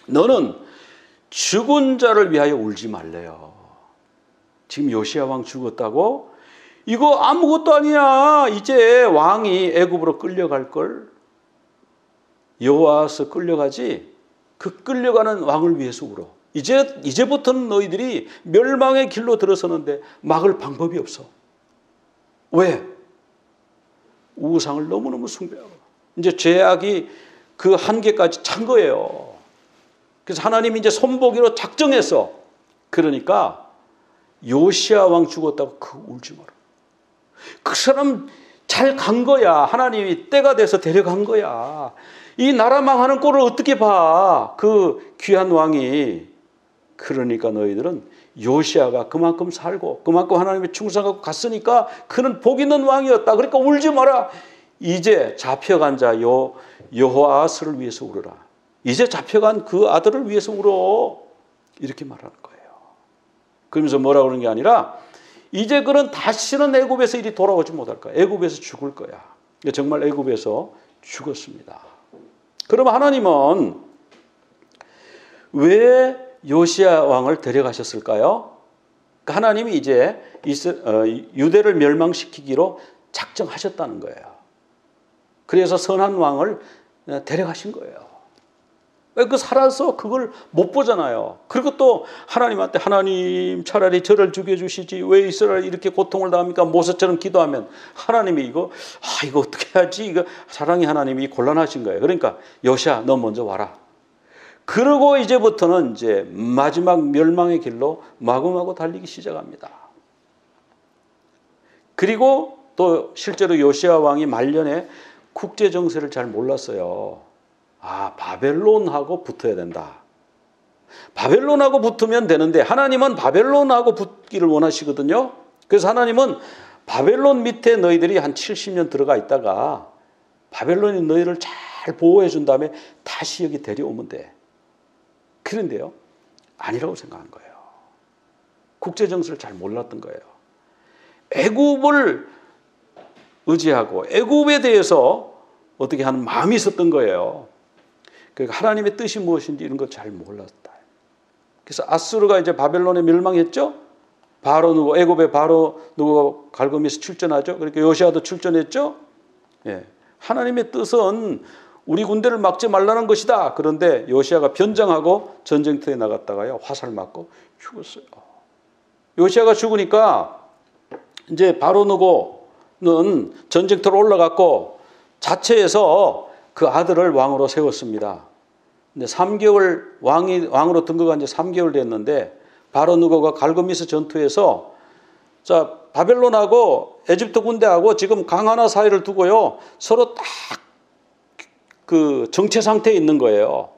너는 죽은 자를 위하여 울지 말래요. 지금 요시야 왕 죽었다고? 이거 아무것도 아니야. 이제 왕이 애굽으로 끌려갈 걸. 여호와서 끌려가지. 그 끌려가는 왕을 위해서 울어. 이제부터는 너희들이 멸망의 길로 들어서는데 막을 방법이 없어. 왜? 우상을 너무너무 숭배하고 이제 죄악이 그 한계까지 찬 거예요. 그래서 하나님이 이제 손보기로 작정했어. 그러니까 요시야 왕 죽었다고 울지 마라. 그 사람 잘 간 거야. 하나님이 때가 돼서 데려간 거야. 이 나라 망하는 꼴을 어떻게 봐, 그 귀한 왕이. 그러니까 너희들은 요시야가 그만큼 살고 그만큼 하나님의 충성하고 갔으니까 그는 복 있는 왕이었다. 그러니까 울지 마라. 이제 잡혀간 자 여호아스를 위해서 울어라. 이제 잡혀간 그 아들을 위해서 울어. 이렇게 말하는 거예요. 그러면서 뭐라 그러는 게 아니라 이제 그는 다시는 애굽에서 이리 돌아오지 못할 거야. 애굽에서 죽을 거야. 정말 애굽에서 죽었습니다. 그럼 하나님은 왜 요시야 왕을 데려가셨을까요? 하나님이 이제 유대를 멸망시키기로 작정하셨다는 거예요. 그래서 선한 왕을 데려가신 거예요. 그 살아서 그걸 못 보잖아요. 그리고 또 하나님한테 하나님 차라리 저를 죽여주시지 왜 이스라엘 이렇게 고통을 당합니까? 모세처럼 기도하면 하나님이 이거 어떻게 하지? 이거 사랑의 하나님이 곤란하신 거예요. 그러니까 요시야 너 먼저 와라. 그러고 이제부터는 이제 마지막 멸망의 길로 마구마구 달리기 시작합니다. 그리고 또 실제로 요시야 왕이 말년에 국제 정세를 잘 몰랐어요. 바벨론하고 붙어야 된다. 바벨론하고 붙으면 되는데 하나님은 바벨론하고 붙기를 원하시거든요. 그래서 하나님은 바벨론 밑에 너희들이 한 70년 들어가 있다가 바벨론이 너희를 잘 보호해 준 다음에 다시 여기 데려오면 돼. 그런데요, 아니라고 생각한 거예요. 국제 정세를 잘 몰랐던 거예요. 애굽을 의지하고 애굽에 대해서 어떻게 하는 마음이 있었던 거예요. 그러니까 하나님의 뜻이 무엇인지 이런 걸 잘 몰랐다. 그래서 아수르가 이제 바벨론에 멸망했죠. 바로 누구 애굽에 바로 누구가 갈굼에서 출전하죠. 그러니까 요시야도 출전했죠. 하나님의 뜻은 우리 군대를 막지 말라는 것이다. 그런데 요시야가 변장하고 전쟁터에 나갔다가요, 화살 맞고 죽었어요. 요시야가 죽으니까 이제 바로 누구는 전쟁터로 올라갔고 자체에서 그 아들을 왕으로 세웠습니다. 근데 3개월 왕으로 등극한 지 3개월 됐는데 바로 누구가 갈굼미스 전투에서 바벨론하고 에집트 군대하고 지금 강 하나 사이를 두고요, 서로 딱 그 정체 상태에 있는 거예요.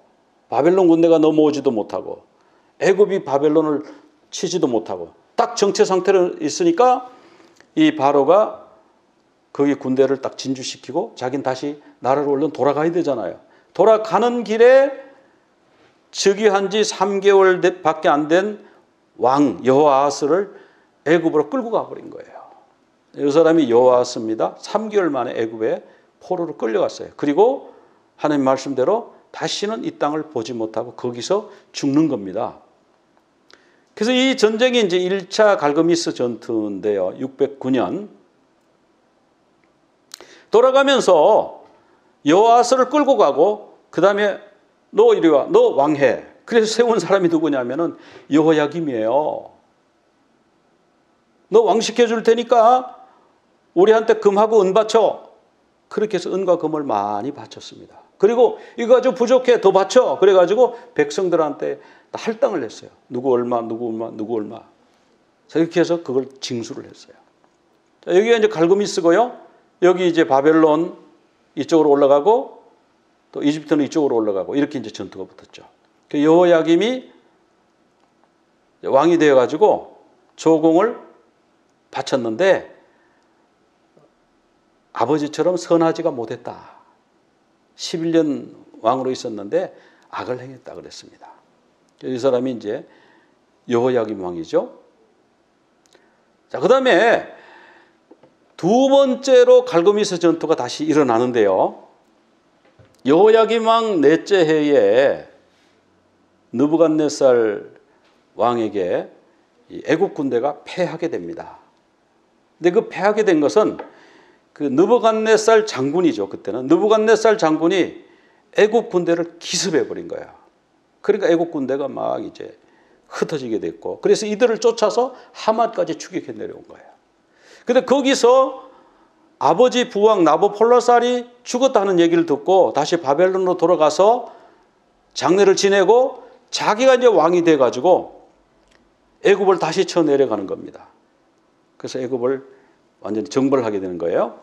바벨론 군대가 넘어오지도 못하고 애굽이 바벨론을 치지도 못하고 딱 정체 상태로 있으니까 이 바로가 거기 군대를 딱 진주시키고 자기는 다시 나라로 얼른 돌아가야 되잖아요. 돌아가는 길에 즉위한 지 3개월 밖에 안 된 왕 여호아스를 애굽으로 끌고 가버린 거예요. 이 사람이 여호아스입니다. 3개월 만에 애굽에 포로로 끌려갔어요. 그리고 하나님 말씀대로 다시는 이 땅을 보지 못하고 거기서 죽는 겁니다. 그래서 이 전쟁이 이제 1차 갈굼미스 전투인데요. 609년 돌아가면서 여호아스를 끌고 가고 그 다음에 너 이리 와, 너 왕해. 그래서 세운 사람이 누구냐면은 여호야김이에요. 너 왕시켜 줄 테니까 우리한테 금하고 은 바쳐. 그렇게 해서 은과 금을 많이 바쳤습니다. 그리고 이거 가지고 부족해 더 바쳐. 그래가지고 백성들한테 할당을 했어요. 누구 얼마, 누구 얼마, 누구 얼마. 이렇게 해서 그걸 징수를 했어요. 자, 여기가 이제 갈그미스고요. 여기 이제 바벨론 이쪽으로 올라가고 또 이집트는 이쪽으로 올라가고 이렇게 이제 전투가 붙었죠. 그 여호야김이 왕이 되어가지고 조공을 바쳤는데 아버지처럼 선하지가 못했다. 11년 왕으로 있었는데 악을 행했다 그랬습니다. 이 사람이 이제 여호야김 왕이죠. 자, 그 다음에 두 번째로 갈그미스 전투가 다시 일어나는데요. 여호야김 왕 넷째 해에 느부갓네살 왕에게 애국 군대가 패하게 됩니다. 근데 그 패하게 된 것은 그 느부갓네살 장군이죠. 그때는 느부갓네살 장군이 애국 군대를 기습해 버린 거예요. 그러니까 애국 군대가 막 이제 흩어지게 됐고, 그래서 이들을 쫓아서 하맛까지 추격해 내려온 거예요. 근데 거기서 아버지 부왕 나보폴라살이 죽었다는 얘기를 듣고 다시 바벨론으로 돌아가서 장례를 지내고 자기가 이제 왕이 돼 가지고 애굽을 다시 쳐 내려가는 겁니다. 그래서 애굽을 완전히 정벌하게 되는 거예요.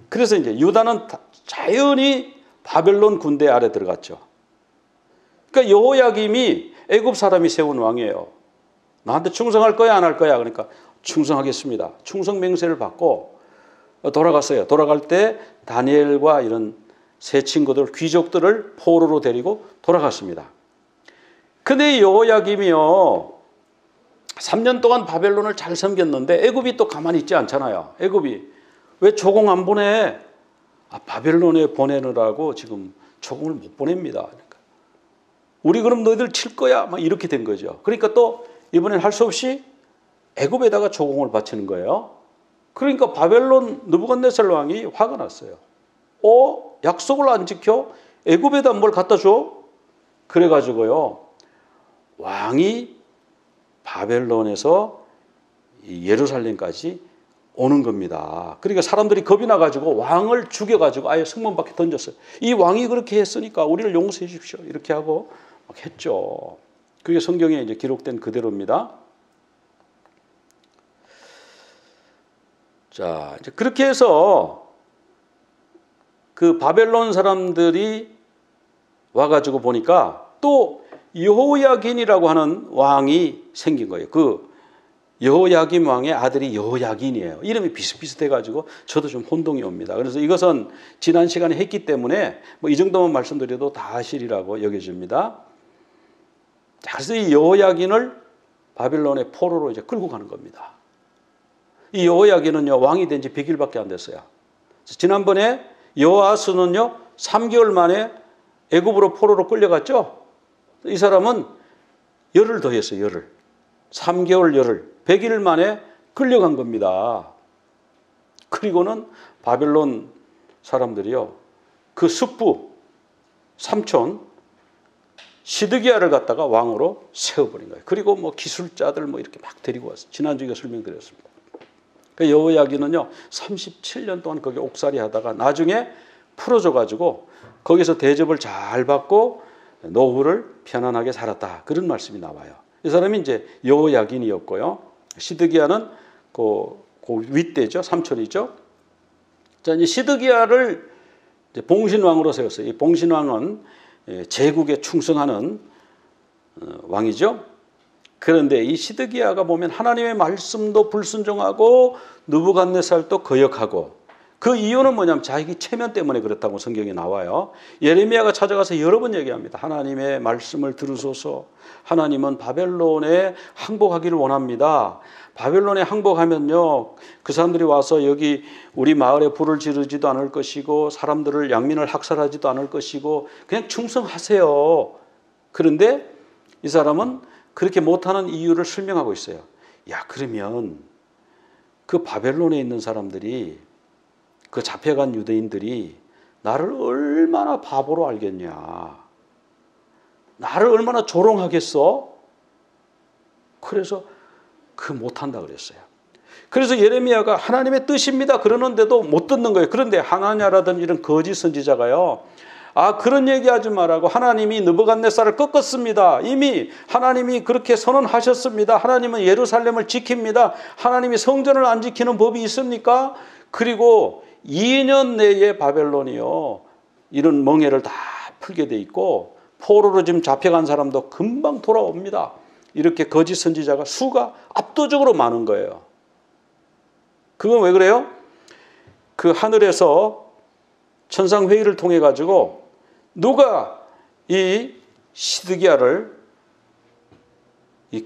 그래서 이제 유다는 자연히 바벨론 군대 아래 들어갔죠. 그러니까 여호야김이 애굽 사람이 세운 왕이에요. 나한테 충성할 거야, 안 할 거야? 그러니까 충성하겠습니다. 충성 맹세를 받고 돌아갔어요. 돌아갈 때 다니엘과 이런 세 친구들, 귀족들을 포로로 데리고 돌아갔습니다. 근데 여호야김이요, 3년 동안 바벨론을 잘 섬겼는데 애굽이 또 가만히 있지 않잖아요. 애굽이 왜 조공 안 보내? 바벨론에 보내느라고 지금 조공을 못 보냅니다. 그러니까 우리 그럼 너희들 칠 거야? 막 이렇게 된 거죠. 그러니까 또 이번엔 할 수 없이 애굽에다가 조공을 바치는 거예요. 그러니까 바벨론 느부갓네살 왕이 화가 났어요. 약속을 안 지켜? 애굽에다 뭘 갖다 줘? 그래가지고요, 왕이 바벨론에서 예루살렘까지 오는 겁니다. 그러니까 사람들이 겁이 나가지고 왕을 죽여가지고 아예 성문 밖에 던졌어요. 이 왕이 그렇게 했으니까 우리를 용서해 주십시오. 이렇게 하고 막 했죠. 그게 성경에 이제 기록된 그대로입니다. 자, 이제 그렇게 해서 그 바벨론 사람들이 와가지고 보니까 또 여호야긴이라고 하는 왕이 생긴 거예요. 그 여호야김 왕의 아들이 여호야긴이에요. 이름이 비슷비슷해가지고 저도 좀 혼동이 옵니다. 그래서 이것은 지난 시간에 했기 때문에 뭐 이 정도만 말씀드려도 다 아시리라고 여겨집니다. 자, 그래서 이 여호야긴을 바벨론의 포로로 이제 끌고 가는 겁니다. 이 여호야긴은요, 왕이 된 지 100일밖에 안 됐어요. 지난번에 여호아스는요 3개월 만에 애굽으로 포로로 끌려갔죠. 이 사람은 열흘 더했어요. 열흘. 3개월 열흘. 100일 만에 끌려간 겁니다. 그리고는 바벨론 사람들이요, 그 숙부 삼촌 시드기야를 갖다가 왕으로 세워버린 거예요. 그리고 뭐 기술자들 뭐 이렇게 막 데리고 왔어요. 지난주에 설명드렸습니다. 그 여호야긴은요 37년 동안 거기 옥살이 하다가 나중에 풀어줘가지고 거기서 대접을 잘 받고 노후를 편안하게 살았다, 그런 말씀이 나와요. 이 사람이 이제 여호야긴이었고요. 시드기야는 그 윗대죠, 삼촌이죠. 자, 이제 시드기야를 이제 봉신왕으로 세웠어요. 이 봉신왕은 제국에 충성하는 왕이죠. 그런데 이 시드기야가 보면 하나님의 말씀도 불순종하고 느부갓네살도 거역하고, 그 이유는 뭐냐면 자기 체면 때문에 그렇다고 성경에 나와요. 예레미야가 찾아가서 여러 번 얘기합니다. 하나님의 말씀을 들으소서. 하나님은 바벨론에 항복하기를 원합니다. 바벨론에 항복하면요, 그 사람들이 와서 여기 우리 마을에 불을 지르지도 않을 것이고 사람들을 양민을 학살하지도 않을 것이고 그냥 충성하세요. 그런데 이 사람은 그렇게 못하는 이유를 설명하고 있어요. 야, 그러면 그 바벨론에 있는 사람들이, 그 잡혀간 유대인들이 나를 얼마나 바보로 알겠냐, 나를 얼마나 조롱하겠어. 그래서 그 못한다 그랬어요. 그래서 예레미야가 하나님의 뜻입니다 그러는데도 못 듣는 거예요. 그런데 하나냐라든 이런 거짓 선지자가요. 아, 그런 얘기하지 말라고. 하나님이 느부갓네살을 꺾었습니다. 이미 하나님이 그렇게 선언하셨습니다. 하나님은 예루살렘을 지킵니다. 하나님이 성전을 안 지키는 법이 있습니까? 그리고 2년 내에 바벨론이요, 이런 멍해를 다 풀게 돼 있고 포로로 지금 잡혀간 사람도 금방 돌아옵니다. 이렇게 거짓 선지자가 수가 압도적으로 많은 거예요. 그건 왜 그래요? 그 하늘에서 천상회의를 통해 가지고 누가 이 시드기야를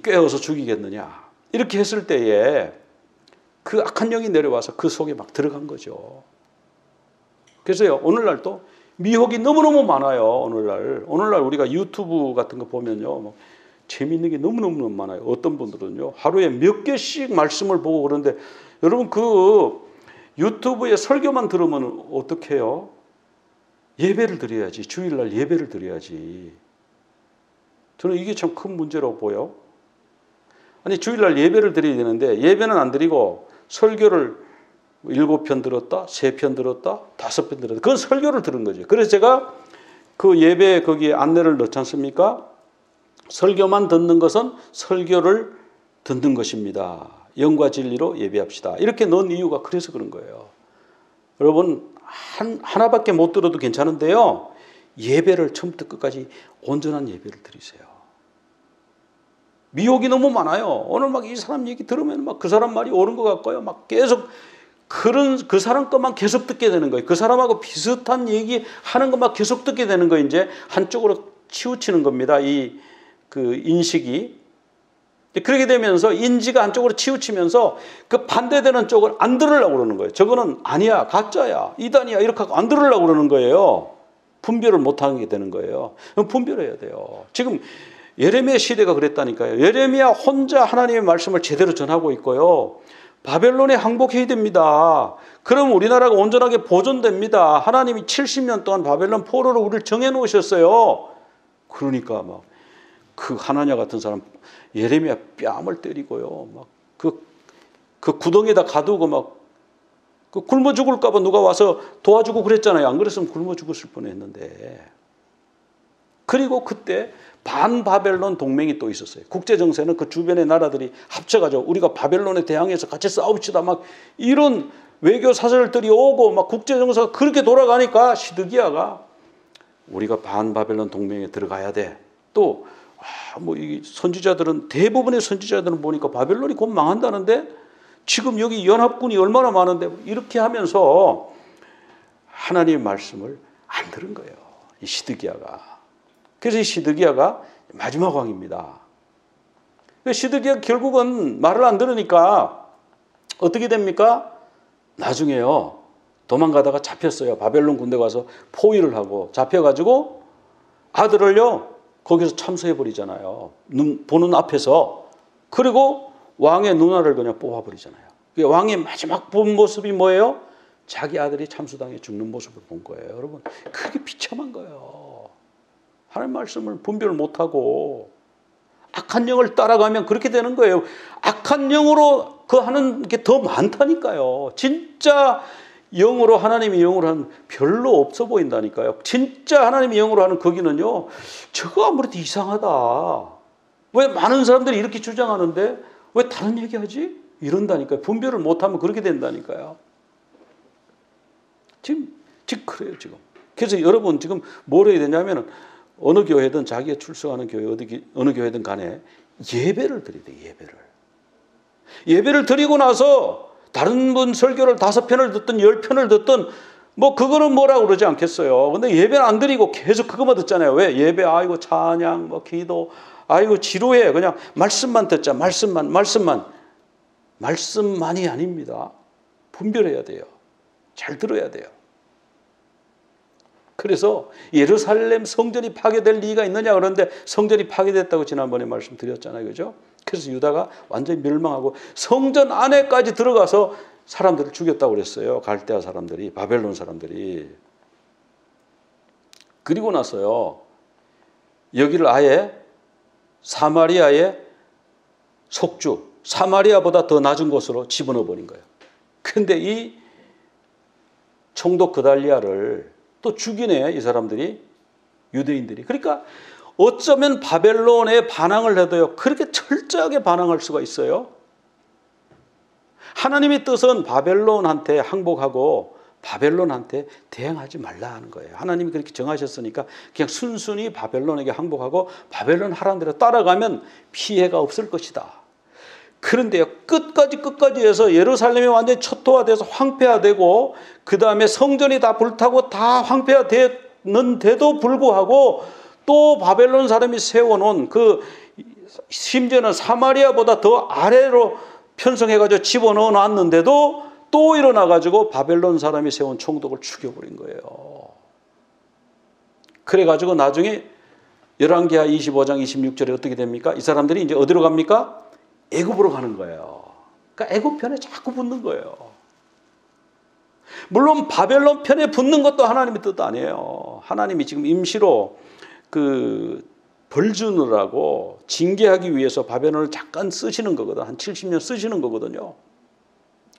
꿰어서 죽이겠느냐, 이렇게 했을 때에 그 악한 영이 내려와서 그 속에 막 들어간 거죠. 그래서요, 오늘날도 미혹이 너무너무 많아요. 오늘날 우리가 유튜브 같은 거 보면요, 뭐 재미있는 게 너무너무 많아요. 어떤 분들은요, 하루에 몇 개씩 말씀을 보고 그러는데, 여러분 그 유튜브에 설교만 들으면 어떻게 해요? 예배를 드려야지. 주일날 예배를 드려야지. 저는 이게 참 큰 문제라고 보여. 아니, 주일날 예배를 드려야 되는데 예배는 안 드리고 설교를 7편 들었다, 3편 들었다, 5편 들었다. 그건 설교를 들은 거죠. 그래서 제가 그 예배 거기에 안내를 넣지 않습니까? 설교만 듣는 것은 설교를 듣는 것입니다. 영과 진리로 예배합시다. 이렇게 넣은 이유가 그래서 그런 거예요. 여러분, 하나밖에 못 들어도 괜찮은데요, 예배를 처음부터 끝까지 온전한 예배를 드리세요. 미혹이 너무 많아요. 오늘 막 이 사람 얘기 들으면 막 그 사람 말이 옳은 것 같고요, 막 계속 그 사람 것만 계속 듣게 되는 거예요. 그 사람하고 비슷한 얘기 하는 것만 계속 듣게 되는 거예요. 이제 한쪽으로 치우치는 겁니다. 그 인식이. 그렇게 되면서 인지가 한쪽으로 치우치면서 그 반대되는 쪽을 안 들으려고 그러는 거예요. 저거는 아니야, 가짜야, 이단이야, 이렇게 하고 안 들으려고 그러는 거예요. 분별을 못하게 되는 거예요. 분별해야 돼요. 지금 예레미야 시대가 그랬다니까요. 예레미야 혼자 하나님의 말씀을 제대로 전하고 있고요, 바벨론에 항복해야 됩니다. 그럼 우리나라가 온전하게 보존됩니다. 하나님이 70년 동안 바벨론 포로로 우리를 정해놓으셨어요. 그러니까 막 그 하나냐 같은 사람 예레미야 뺨을 때리고요, 막 그 구덩이에다 가두고 막 그 굶어 죽을까봐 누가 와서 도와주고 그랬잖아요. 안 그랬으면 굶어 죽었을 뻔했는데. 그리고 그때 반바벨론 동맹이 또 있었어요. 국제정세는 그 주변의 나라들이 합쳐가지고 우리가 바벨론에 대항해서 같이 싸웁시다, 막 이런 외교 사설들이 오고 막 국제정세가 그렇게 돌아가니까 시드기야가 우리가 반바벨론 동맹에 들어가야 돼. 또 뭐 이 선지자들은, 대부분의 선지자들은 보니까 바벨론이 곧 망한다는데 지금 여기 연합군이 얼마나 많은데, 이렇게 하면서 하나님의 말씀을 안 들은 거예요, 이 시드기야가. 그래서 이 시드기야가 마지막 왕입니다. 시드기야 결국은 말을 안 들으니까 어떻게 됩니까? 나중에요, 도망가다가 잡혔어요. 바벨론 군대 가서 포위를 하고 잡혀가지고 아들을요 거기서 참수해버리잖아요. 보는 앞에서. 그리고 왕의 누나를 그냥 뽑아버리잖아요. 왕의 마지막 본 모습이 뭐예요? 자기 아들이 참수당해 죽는 모습을 본 거예요. 여러분, 그게 비참한 거예요. 하나님 말씀을 분별 못하고 악한 영을 따라가면 그렇게 되는 거예요. 악한 영으로 그 하는 게 더 많다니까요. 진짜 영으로, 하나님의 영으로 하는 별로 없어 보인다니까요. 진짜 하나님의 영으로 하는 거기는요, 저거 아무래도 이상하다. 왜 많은 사람들이 이렇게 주장하는데 왜 다른 얘기하지? 이런다니까요. 분별을 못하면 그렇게 된다니까요. 지금 그래요, 지금. 그래서 여러분 지금 뭘 해야 되냐면은, 어느 교회든 자기가 출석하는 교회, 어느 교회든 간에 예배를 드려야 돼, 예배를 드리고 나서 다른 분 설교를 5편을 듣든 10편을 듣든 뭐 그거는 뭐라고 그러지 않겠어요. 근데 예배는 안 드리고 계속 그것만 듣잖아요. 왜? 예배, 아이고 찬양, 뭐 기도, 아이고 지루해. 그냥 말씀만 듣자. 말씀만이 아닙니다. 분별해야 돼요. 잘 들어야 돼요. 그래서 예루살렘 성전이 파괴될 리가 있느냐 그런데 성전이 파괴됐다고 지난번에 말씀드렸잖아요. 그죠? 그래서 유다가 완전히 멸망하고 성전 안에까지 들어가서 사람들을 죽였다고 그랬어요. 갈대아 사람들이, 바벨론 사람들이. 그리고 나서요, 여기를 아예 사마리아의 속주, 사마리아보다 더 낮은 곳으로 집어넣어 버린 거예요. 근데 이 총독 그달리아를 또 죽이네, 이 사람들이, 유대인들이. 그러니까 어쩌면 바벨론에 반항을 해도요, 그렇게 철저하게 반항할 수가 있어요. 하나님의 뜻은 바벨론한테 항복하고 바벨론한테 대항하지 말라 하는 거예요. 하나님이 그렇게 정하셨으니까 그냥 순순히 바벨론에게 항복하고 바벨론 하라는 대로 따라가면 피해가 없을 것이다. 그런데요, 끝까지 해서 예루살렘이 완전히 초토화돼서 황폐화되고 그 다음에 성전이 다 불타고 다 황폐화되는데도 불구하고 또 바벨론 사람이 세워놓은 그 심지어는 사마리아보다 더 아래로 편성해가지고 집어넣어 놨는데도 또 일어나가지고 바벨론 사람이 세운 총독을 죽여버린 거예요. 그래가지고 나중에 열왕기하 25장 26절에 어떻게 됩니까? 이 사람들이 이제 어디로 갑니까? 애굽으로 가는 거예요. 그러니까 애굽 편에 자꾸 붙는 거예요. 물론 바벨론 편에 붙는 것도 하나님의 뜻 아니에요. 하나님이 지금 임시로 벌 주느라고 징계하기 위해서 바벨론을 잠깐 쓰시는 거거든. 한 70년 쓰시는 거거든요.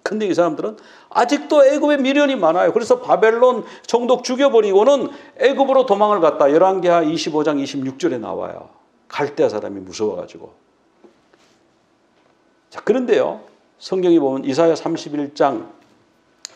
근데 이 사람들은 아직도 애굽에 미련이 많아요. 그래서 바벨론 총독 죽여버리고는 애굽으로 도망을 갔다. 열왕기하 25장 26절에 나와요. 갈대아 사람이 무서워가지고. 자, 그런데요, 성경이 보면 이사야 31장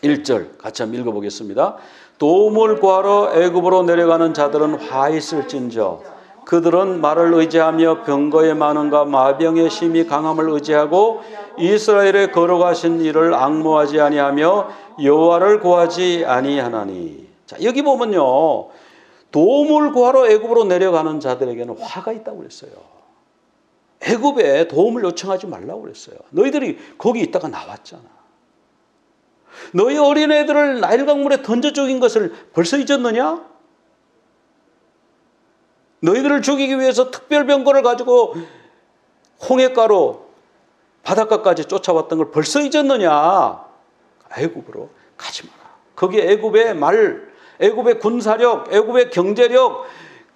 1절 같이 한번 읽어보겠습니다. 도움을 구하러 애굽으로 내려가는 자들은 화 있을진저 그들은 말을 의지하며 병거의 많음과 마병의 심히 강함을 의지하고 이스라엘에 걸어가신 이를 앙모하지 아니하며 여호와를 구하지 아니하나니. 자, 여기 보면요, 도움을 구하러 애굽으로 내려가는 자들에게는 화가 있다고 그랬어요. 애굽에 도움을 요청하지 말라고 그랬어요. 너희들이 거기 있다가 나왔잖아. 너희 어린애들을 나일강물에 던져 죽인 것을 벌써 잊었느냐? 너희들을 죽이기 위해서 특별병거를 가지고 홍해가로 바닷가까지 쫓아왔던 걸 벌써 잊었느냐? 애굽으로 가지 마라. 거기에 애굽의 애굽의 군사력, 애굽의 경제력,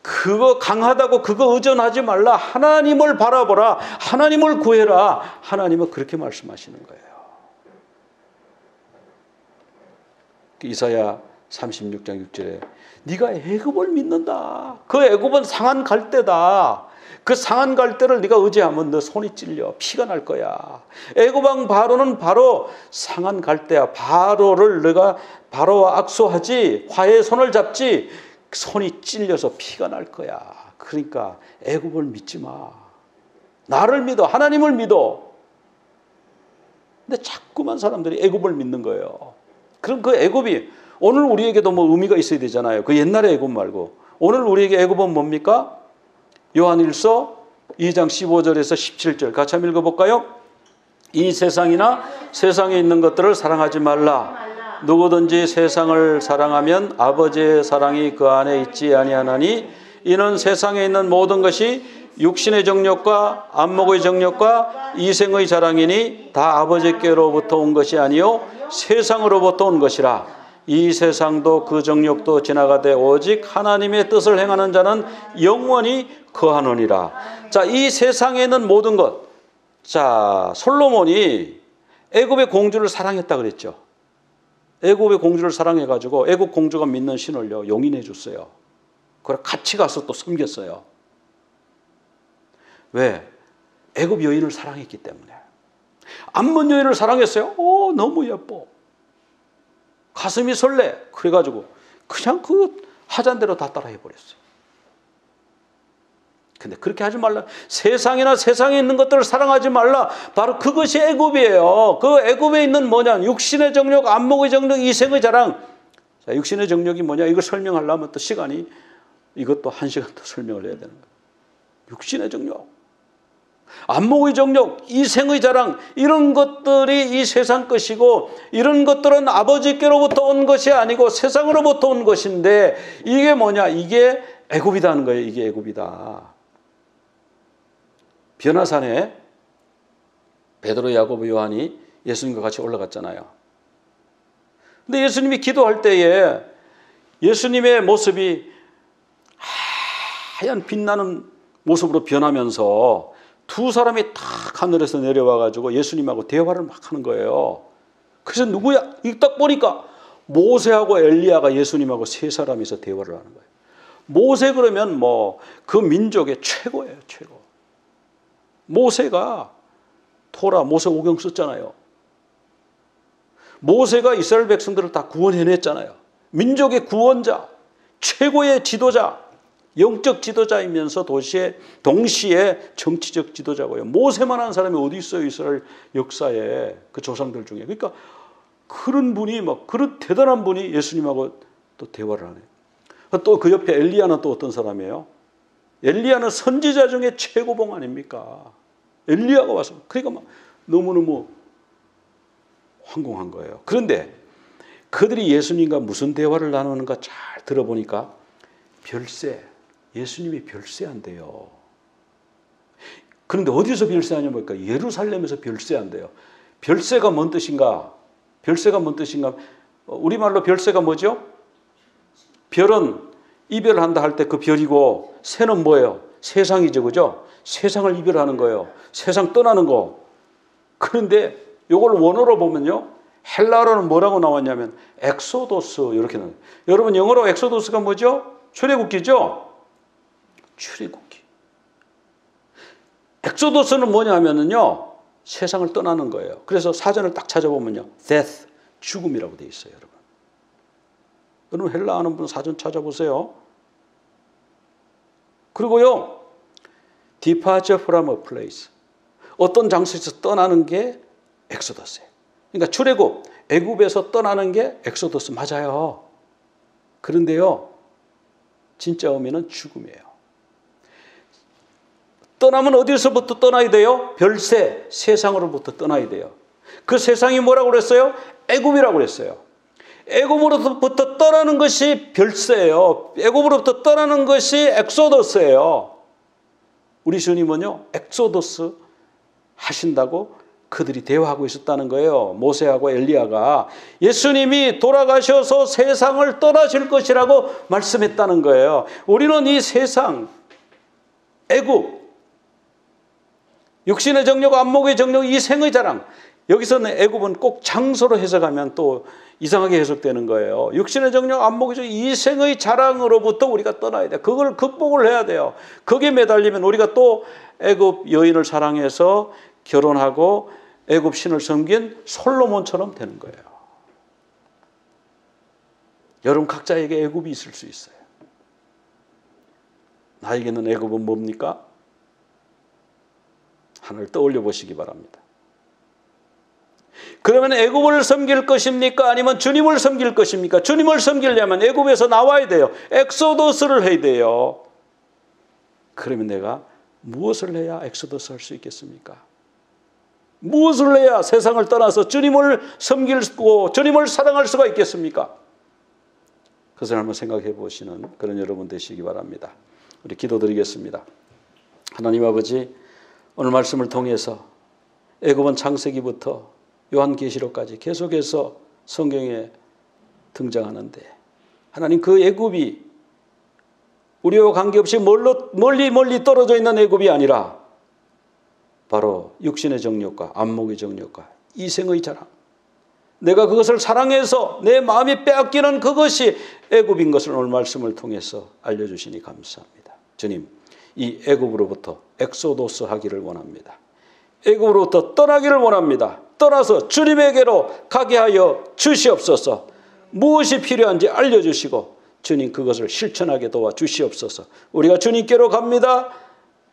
그거 강하다고 그거 의존하지 말라. 하나님을 바라보라. 하나님을 구해라. 하나님은 그렇게 말씀하시는 거예요. 이사야 36장 6절에 네가 애굽을 믿는다. 그 애굽은 상한 갈대다. 그 상한 갈대를 네가 의지하면 너 손이 찔려 피가 날 거야. 애굽왕 바로는 바로 상한 갈대야. 바로를 내가 바로와 악수하지 화해의 손을 잡지 손이 찔려서 피가 날 거야. 그러니까 애굽을 믿지 마. 나를 믿어. 하나님을 믿어. 근데 자꾸만 사람들이 애굽을 믿는 거예요. 그럼 그 애굽이 오늘 우리에게도 뭐 의미가 있어야 되잖아요. 그 옛날의 애굽 말고 오늘 우리에게 애굽은 뭡니까? 요한일서 2장 15절에서 17절 같이 한번 읽어볼까요? 이 세상이나 세상에 있는 것들을 사랑하지 말라. 누구든지 세상을 사랑하면 아버지의 사랑이 그 안에 있지 아니하나니 이는 세상에 있는 모든 것이 육신의 정욕과 안목의 정욕과 이생의 자랑이니 다 아버지께로부터 온 것이 아니요 세상으로부터 온 것이라. 이 세상도 그 정욕도 지나가되 오직 하나님의 뜻을 행하는 자는 영원히 거하느니라. 자, 이 세상에 있는 모든 것. 자, 솔로몬이 애굽의 공주를 사랑했다 그랬죠. 애굽의 공주를 사랑해가지고 애굽 공주가 믿는 신을요 용인해 줬어요. 그래 같이 가서 또 섬겼어요. 왜? 애굽 여인을 사랑했기 때문에. 암몬 여인을 사랑했어요. 오, 너무 예뻐. 가슴이 설레. 그래가지고 그냥 그 하자는 대로 다 따라 해버렸어요. 근데 그렇게 하지 말라. 세상이나 세상에 있는 것들을 사랑하지 말라. 바로 그것이 애굽이에요. 그 애굽에 있는 뭐냐? 육신의 정욕, 안목의 정욕, 이생의 자랑. 자, 육신의 정욕이 뭐냐? 이걸 설명하려면 또 시간이 이것도 1시간 더 설명을 해야 되는 거예요. 육신의 정욕, 안목의 정욕, 이생의 자랑, 이런 것들이 이 세상 것이고 이런 것들은 아버지께로부터 온 것이 아니고 세상으로부터 온 것인데 이게 뭐냐? 이게 애굽이다는 거예요. 이게 애굽이다. 변화산에 베드로, 야고보, 요한이 예수님과 같이 올라갔잖아요. 근데 예수님이 기도할 때에 예수님의 모습이 하얀 빛나는 모습으로 변하면서 두 사람이 탁 딱 하늘에서 내려와 가지고 예수님하고 대화를 막 하는 거예요. 그래서 누구야? 딱 보니까 모세하고 엘리야가 예수님하고 세 사람이서 대화를 하는 거예요. 모세 그러면 뭐 그 민족의 최고예요, 최고. 모세가 토라, 모세오경 썼잖아요. 모세가 이스라엘 백성들을 다 구원해냈잖아요. 민족의 구원자, 최고의 지도자, 영적 지도자이면서 동시에 정치적 지도자고요. 모세만한 사람이 어디 있어요, 이스라엘 역사에, 그 조상들 중에. 그러니까 그런 분이, 막 그런 대단한 분이 예수님하고 또 대화를 하네요. 또 그 옆에 엘리야는 또 어떤 사람이에요? 엘리야는 선지자 중에 최고봉 아닙니까? 엘리야가 와서, 그러니까 막 너무너무 황공한 거예요. 그런데 그들이 예수님과 무슨 대화를 나누는가 잘 들어보니까 별세, 예수님이 별세한대요. 그런데 어디서 별세하냐 보니까 예루살렘에서 별세한대요. 별세가 뭔 뜻인가? 별세가 뭔 뜻인가? 우리말로 별세가 뭐죠? 별은 이별한다 할 때 그 별이고, 새는 뭐예요? 세상이죠, 그죠? 세상을 이별하는 거예요. 세상 떠나는 거. 그런데 이걸 원어로 보면요, 헬라어로는 뭐라고 나왔냐면 엑소도스 이렇게 나와요. 여러분 영어로 엑소도스가 뭐죠? 출애굽기죠? 출애굽기. 엑소도스는 뭐냐면요, 세상을 떠나는 거예요. 그래서 사전을 딱 찾아보면요, death, 죽음이라고 되어 있어요, 여러분. 여러분 헬라 아는 분 사전 찾아보세요. 그리고요, departure from a place, 어떤 장소에서 떠나는 게 엑소더스예요. 그러니까 출애굽, 애굽에서 떠나는 게 엑소더스 맞아요. 그런데요, 진짜 의미는 죽음이에요. 떠나면 어디서부터 떠나야 돼요? 별세, 세상으로부터 떠나야 돼요. 그 세상이 뭐라고 그랬어요? 애굽이라고 그랬어요. 애굽으로부터 떠나는 것이 별세예요. 애굽으로부터 떠나는 것이 엑소더스예요. 우리 주님은요, 엑소더스 하신다고 그들이 대화하고 있었다는 거예요. 모세하고 엘리야가 예수님이 돌아가셔서 세상을 떠나실 것이라고 말씀했다는 거예요. 우리는 이 세상, 애굽, 육신의 정욕, 안목의 정욕, 이 생의 자랑, 여기서는 애굽은 꼭 장소로 해석하면 또 이상하게 해석되는 거예요. 육신의 정욕, 안목의 정욕, 이 생의 자랑으로부터 우리가 떠나야 돼요. 그걸 극복을 해야 돼요. 거기에 매달리면 우리가 또 애굽 여인을 사랑해서 결혼하고 애굽 신을 섬긴 솔로몬처럼 되는 거예요. 여러분 각자에게 애굽이 있을 수 있어요. 나에게는 애굽은 뭡니까? 하나를 떠올려 보시기 바랍니다. 그러면 애굽을 섬길 것입니까? 아니면 주님을 섬길 것입니까? 주님을 섬기려면 애굽에서 나와야 돼요. 엑소더스를 해야 돼요. 그러면 내가 무엇을 해야 엑소더스 할 수 있겠습니까? 무엇을 해야 세상을 떠나서 주님을 섬기고 주님을 사랑할 수가 있겠습니까? 그것을 한번 생각해 보시는 그런 여러분 되시기 바랍니다. 우리 기도드리겠습니다. 하나님 아버지, 오늘 말씀을 통해서 애굽은 창세기부터 요한계시록까지 계속해서 성경에 등장하는데, 하나님 그 애굽이 우리와 관계없이 멀리 떨어져 있는 애굽이 아니라 바로 육신의 정욕과 안목의 정욕과 이생의 자랑, 내가 그것을 사랑해서 내 마음이 빼앗기는 그것이 애굽인 것을 오늘 말씀을 통해서 알려주시니 감사합니다. 주님, 이 애굽으로부터 엑소도스 하기를 원합니다. 애굽으로부터 떠나기를 원합니다. 떠나서 주님에게로 가게 하여 주시옵소서. 무엇이 필요한지 알려주시고 주님 그것을 실천하게 도와주시옵소서. 우리가 주님께로 갑니다.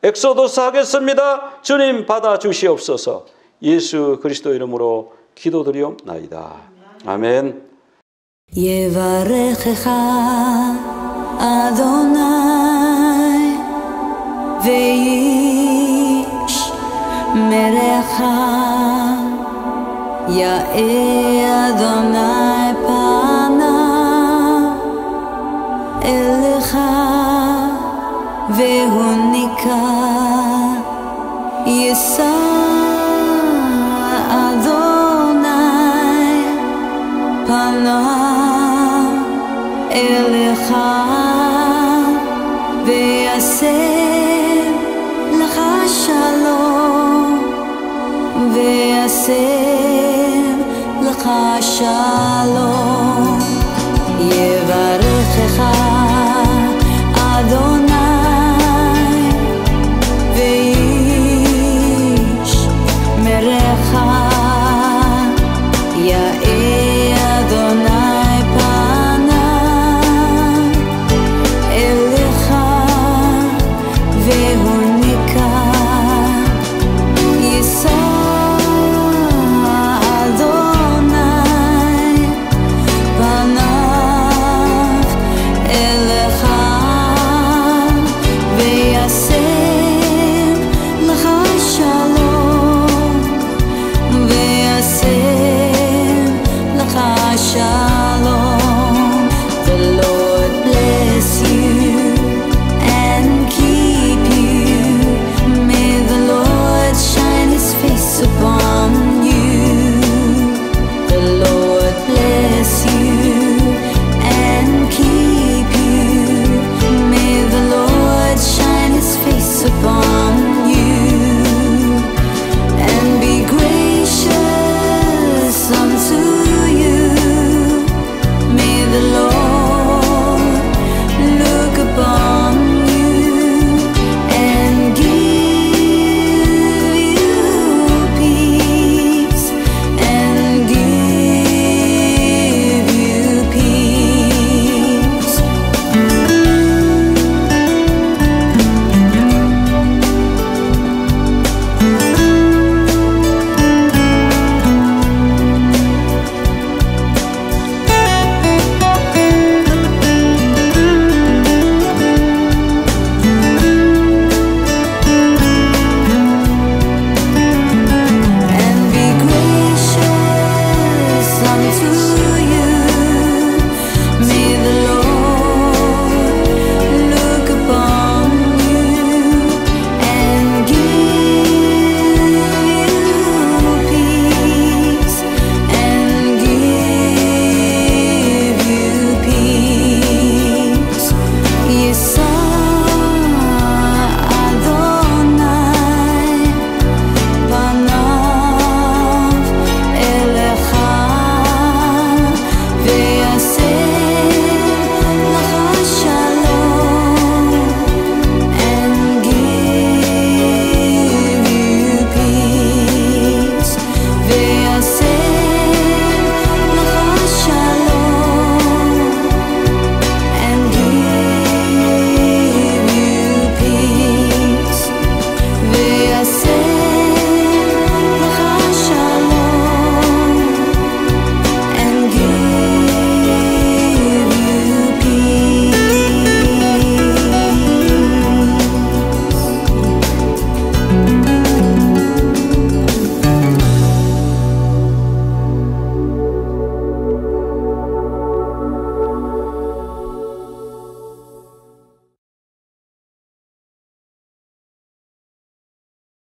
엑소도스 하겠습니다. 주님 받아주시옵소서. 예수 그리스도 이름으로 기도드리옵나이다. 아멘. יברכך אדוני וישמרך, יאר אדוני פניו אליך והוניקה, יישא אדוני פניו אליך ויעשה לך שלום. shalom.